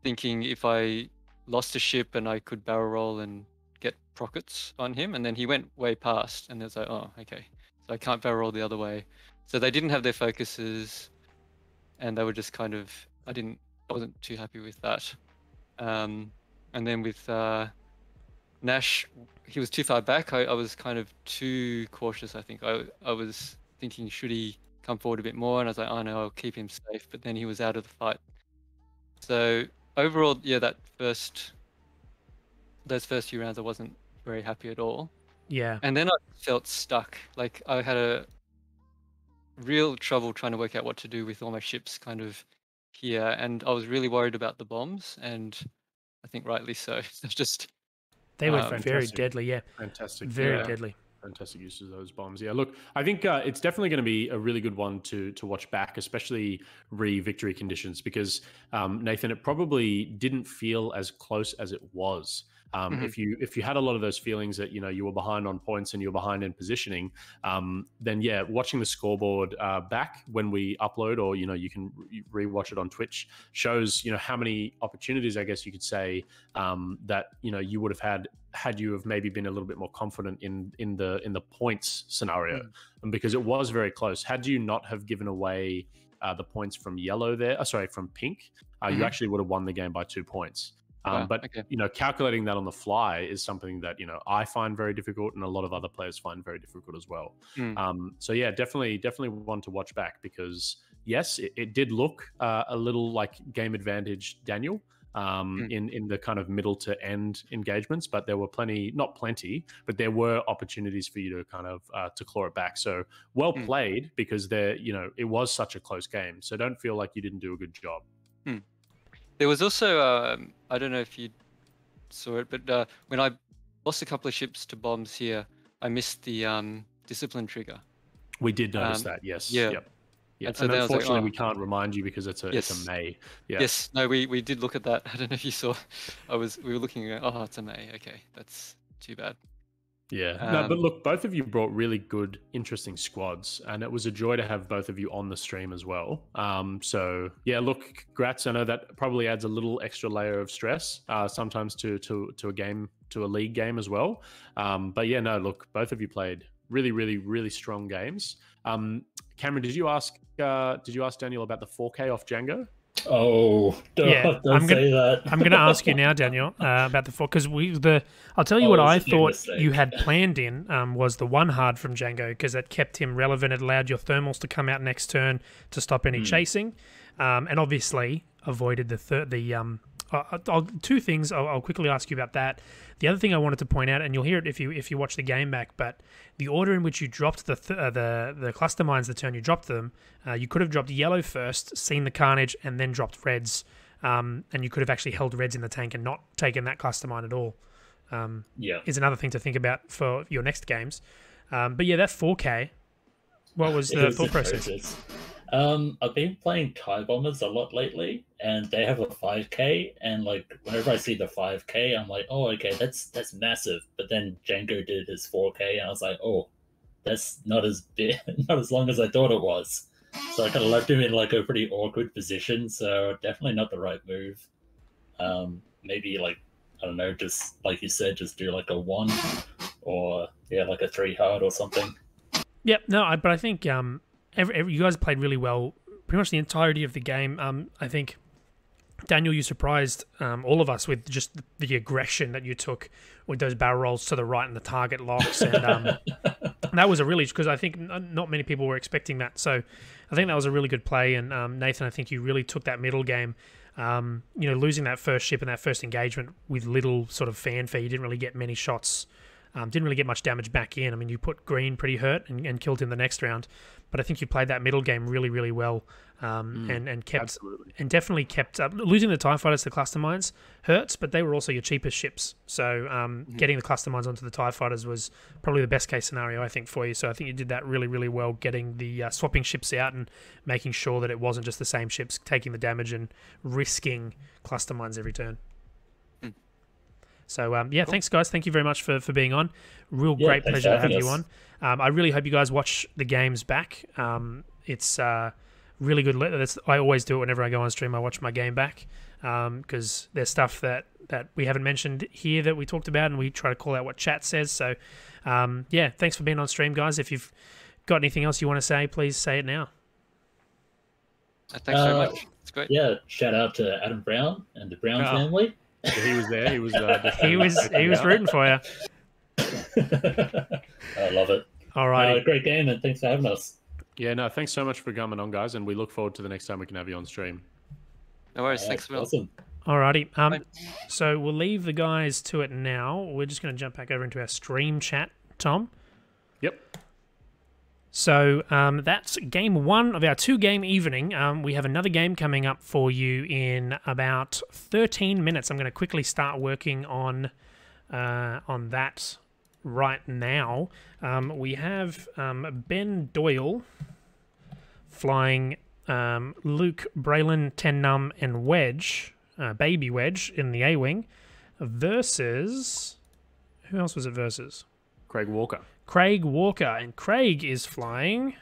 Speaker 3: thinking if I lost a ship and I could barrel roll and get Prockets on him, and then he went way past, and it's like, oh, okay, so I can't barrel roll the other way. So they didn't have their focuses, and they were just kind of, I wasn't too happy with that. And then with Nash, he was too far back. I was kind of too cautious, I think. I was thinking, should he come forward a bit more? And I was like, oh no, I'll keep him safe. But then he was out of the fight. So overall, yeah, those first few rounds, I wasn't very happy at all.
Speaker 1: Yeah.
Speaker 3: And then I felt stuck. Like I had a real trouble trying to work out what to do with all my ships kind of here. And I was really worried about the bombs, and I think rightly so. It's just...
Speaker 1: They were very deadly, yeah.
Speaker 2: Fantastic.
Speaker 1: Very deadly.
Speaker 2: Fantastic use of those bombs. Yeah, look, I think it's definitely going to be a really good one to watch back, especially re-victory conditions, because, Nathan, it probably didn't feel as close as it was. If you had a lot of those feelings that you were behind on points and you were behind in positioning, then yeah, watching the scoreboard back when we upload, or you can rewatch it on Twitch, shows how many opportunities, I guess you could say, that you would have had you have maybe been a little bit more confident in the points scenario, and because it was very close. Had you not have given away the points from yellow there, from pink, you actually would have won the game by 2 points. But calculating that on the fly is something that I find very difficult, and a lot of other players find very difficult as well. So yeah, definitely one to watch back, because yes, it did look a little like game advantage Daniel in the kind of middle to end engagements, but there were not plenty, but there were opportunities for you to kind of to claw it back. So well played, because it was such a close game. So don't feel like you didn't do a good job.
Speaker 3: There was also, I don't know if you saw it, but when I lost a couple of ships to bombs here, I missed the discipline trigger.
Speaker 2: We did notice that, yes.
Speaker 3: Yeah.
Speaker 2: Yep. Yeah.
Speaker 3: And so
Speaker 2: and
Speaker 3: then I was like,
Speaker 2: unfortunately, we can't remind you because it's a May. Yeah.
Speaker 3: Yes. No, we did look at that. I don't know if you saw. We were looking at. Oh, it's a May. Okay, that's too bad.
Speaker 2: Yeah. No, but look, both of you brought really good, interesting squads, and it was a joy to have both of you on the stream as well. So yeah, look, congrats. I know that probably adds a little extra layer of stress sometimes to a game, to a league game as well. But yeah, no, look, both of you played really, really, really strong games. Cameron, did you ask Daniel about the 4K off Django?
Speaker 4: Oh, don't say that.
Speaker 1: I'm going to ask you now, Daniel, about the 4, because I'll tell you what I thought you had planned in was the 1 hard from Django, because it kept him relevant. It allowed your thermals to come out next turn to stop any chasing, and obviously avoided two things. I'll quickly ask you about that. The other thing I wanted to point out, and you'll hear it if you watch the game back, but the order in which you dropped the cluster mines the turn you dropped them, you could have dropped yellow first, seen the carnage, and then dropped reds, and you could have actually held reds in the tank and not taken that cluster mine at all. Is another thing to think about for your next games. But yeah, that 4K. What was the thought process?
Speaker 4: I've been playing TIE Bombers a lot lately, and they have a 5K, and like whenever I see the 5K, I'm like, oh, okay, that's massive. But then Django did his 4K, and I was like, oh, that's not as big, not as long as I thought it was. So I kind of left him in like a pretty awkward position. So definitely not the right move. Maybe like, I don't know, just like you said, just do like a 1 or like a 3 hard or something.
Speaker 1: Yep, no, but I think you guys played really well pretty much the entirety of the game. I think, Daniel, you surprised all of us with just the aggression that you took with those barrel rolls to the right and the target locks. And that was a really, because I think not many people were expecting that. So I think that was a really good play. And Nathan, I think you really took that middle game. Losing that first ship and that first engagement with little sort of fanfare, you didn't really get many shots. Didn't really get much damage back in. I mean, you put Green pretty hurt and killed him the next round, but I think you played that middle game really, really well, and kept
Speaker 2: absolutely.
Speaker 1: And definitely kept up. Losing the TIE fighters to cluster mines hurts, but they were also your cheapest ships. So getting the cluster mines onto the TIE fighters was probably the best case scenario, I think, for you. So I think you did that really, really well, getting the swapping ships out and making sure that it wasn't just the same ships taking the damage and risking cluster mines every turn. So, cool. Thanks, guys. Thank you very much for being on. Great pleasure to have you on. I really hope you guys watch the games back. It's really good. I always do it whenever I go on stream. I watch my game back because there's stuff that we haven't mentioned here that we talked about, and we try to call out what chat says. So, thanks for being on stream, guys. If you've got anything else you want to say, please say it now.
Speaker 3: Thanks very much. It's great.
Speaker 4: Yeah, shout out to Adam Brown and the Brown family.
Speaker 2: Yeah, he was there. He was.
Speaker 1: He was rooting for you.
Speaker 4: I love it.
Speaker 1: All right,
Speaker 4: great game, and thanks for having us.
Speaker 2: Yeah, no, thanks so much for coming on, guys, and we look forward to the next time we can have you on stream.
Speaker 3: No worries. Thanks, Will.
Speaker 4: Awesome.
Speaker 1: Alrighty. So we'll leave the guys to it now. We're just going to jump back over into our stream chat, Tom.
Speaker 2: Yep.
Speaker 1: So that's game 1 of our 2-game evening. We have another game coming up for you in about 13 minutes. I'm going to quickly start working on that right now. We have Ben Doyle flying Luke, Braylon, Ten Num, and Wedge, Baby Wedge in the A-Wing. versus... Who else was it versus?
Speaker 2: Craig Walker.
Speaker 1: Craig Walker. And Craig is flying...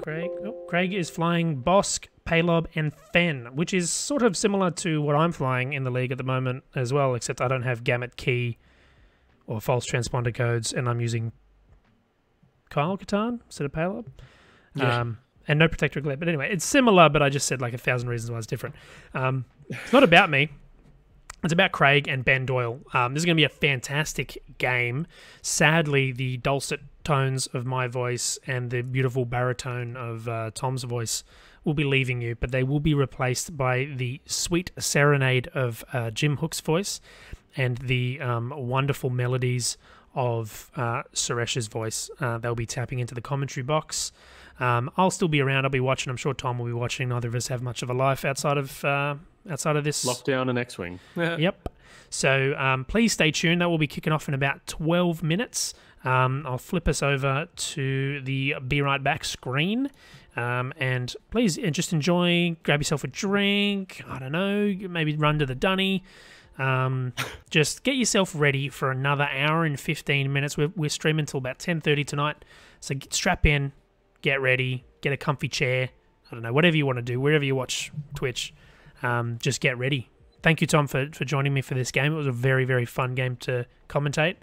Speaker 1: Craig is flying Bosk, Palob, and Fen, which is sort of similar to what I'm flying in the league at the moment as well, except I don't have Gamut Key or false transponder codes, and I'm using Kyle Katarn instead of Palob.
Speaker 2: Yeah.
Speaker 1: And no Protector Glare. But anyway, it's similar, but I just said like 1,000 reasons why it's different. It's not about me. It's about Craig and Ben Doyle. This is going to be a fantastic game. Sadly, the dulcet tones of my voice and the beautiful baritone of Tom's voice will be leaving you, but they will be replaced by the sweet serenade of Jim Hook's voice and the wonderful melodies of Suresh's voice. They'll be tapping into the commentary box. I'll still be around. I'll be watching. I'm sure Tom will be watching. Neither of us have much of a life outside of this.
Speaker 2: Lockdown and X-Wing.
Speaker 1: Yep. So please stay tuned. That will be kicking off in about 12 minutes. I'll flip us over to the Be Right Back screen. And please just enjoy, grab yourself a drink. I don't know, maybe run to the dunny. Just get yourself ready for another hour and 15 minutes. We're streaming till about 10:30 tonight. So strap in, get ready, get a comfy chair. I don't know, whatever you want to do, wherever you watch Twitch. Just get ready. Thank you, Tom, for joining me for this game. It was a very, very fun game to commentate.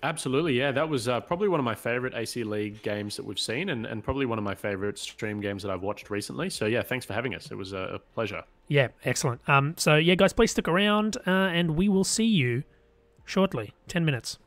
Speaker 2: Absolutely, yeah. That was probably one of my favorite AC League games that we've seen, and probably one of my favorite stream games that I've watched recently. So yeah, thanks for having us. It was a pleasure.
Speaker 1: Yeah, excellent. So yeah, guys, please stick around, and we will see you shortly. 10 minutes.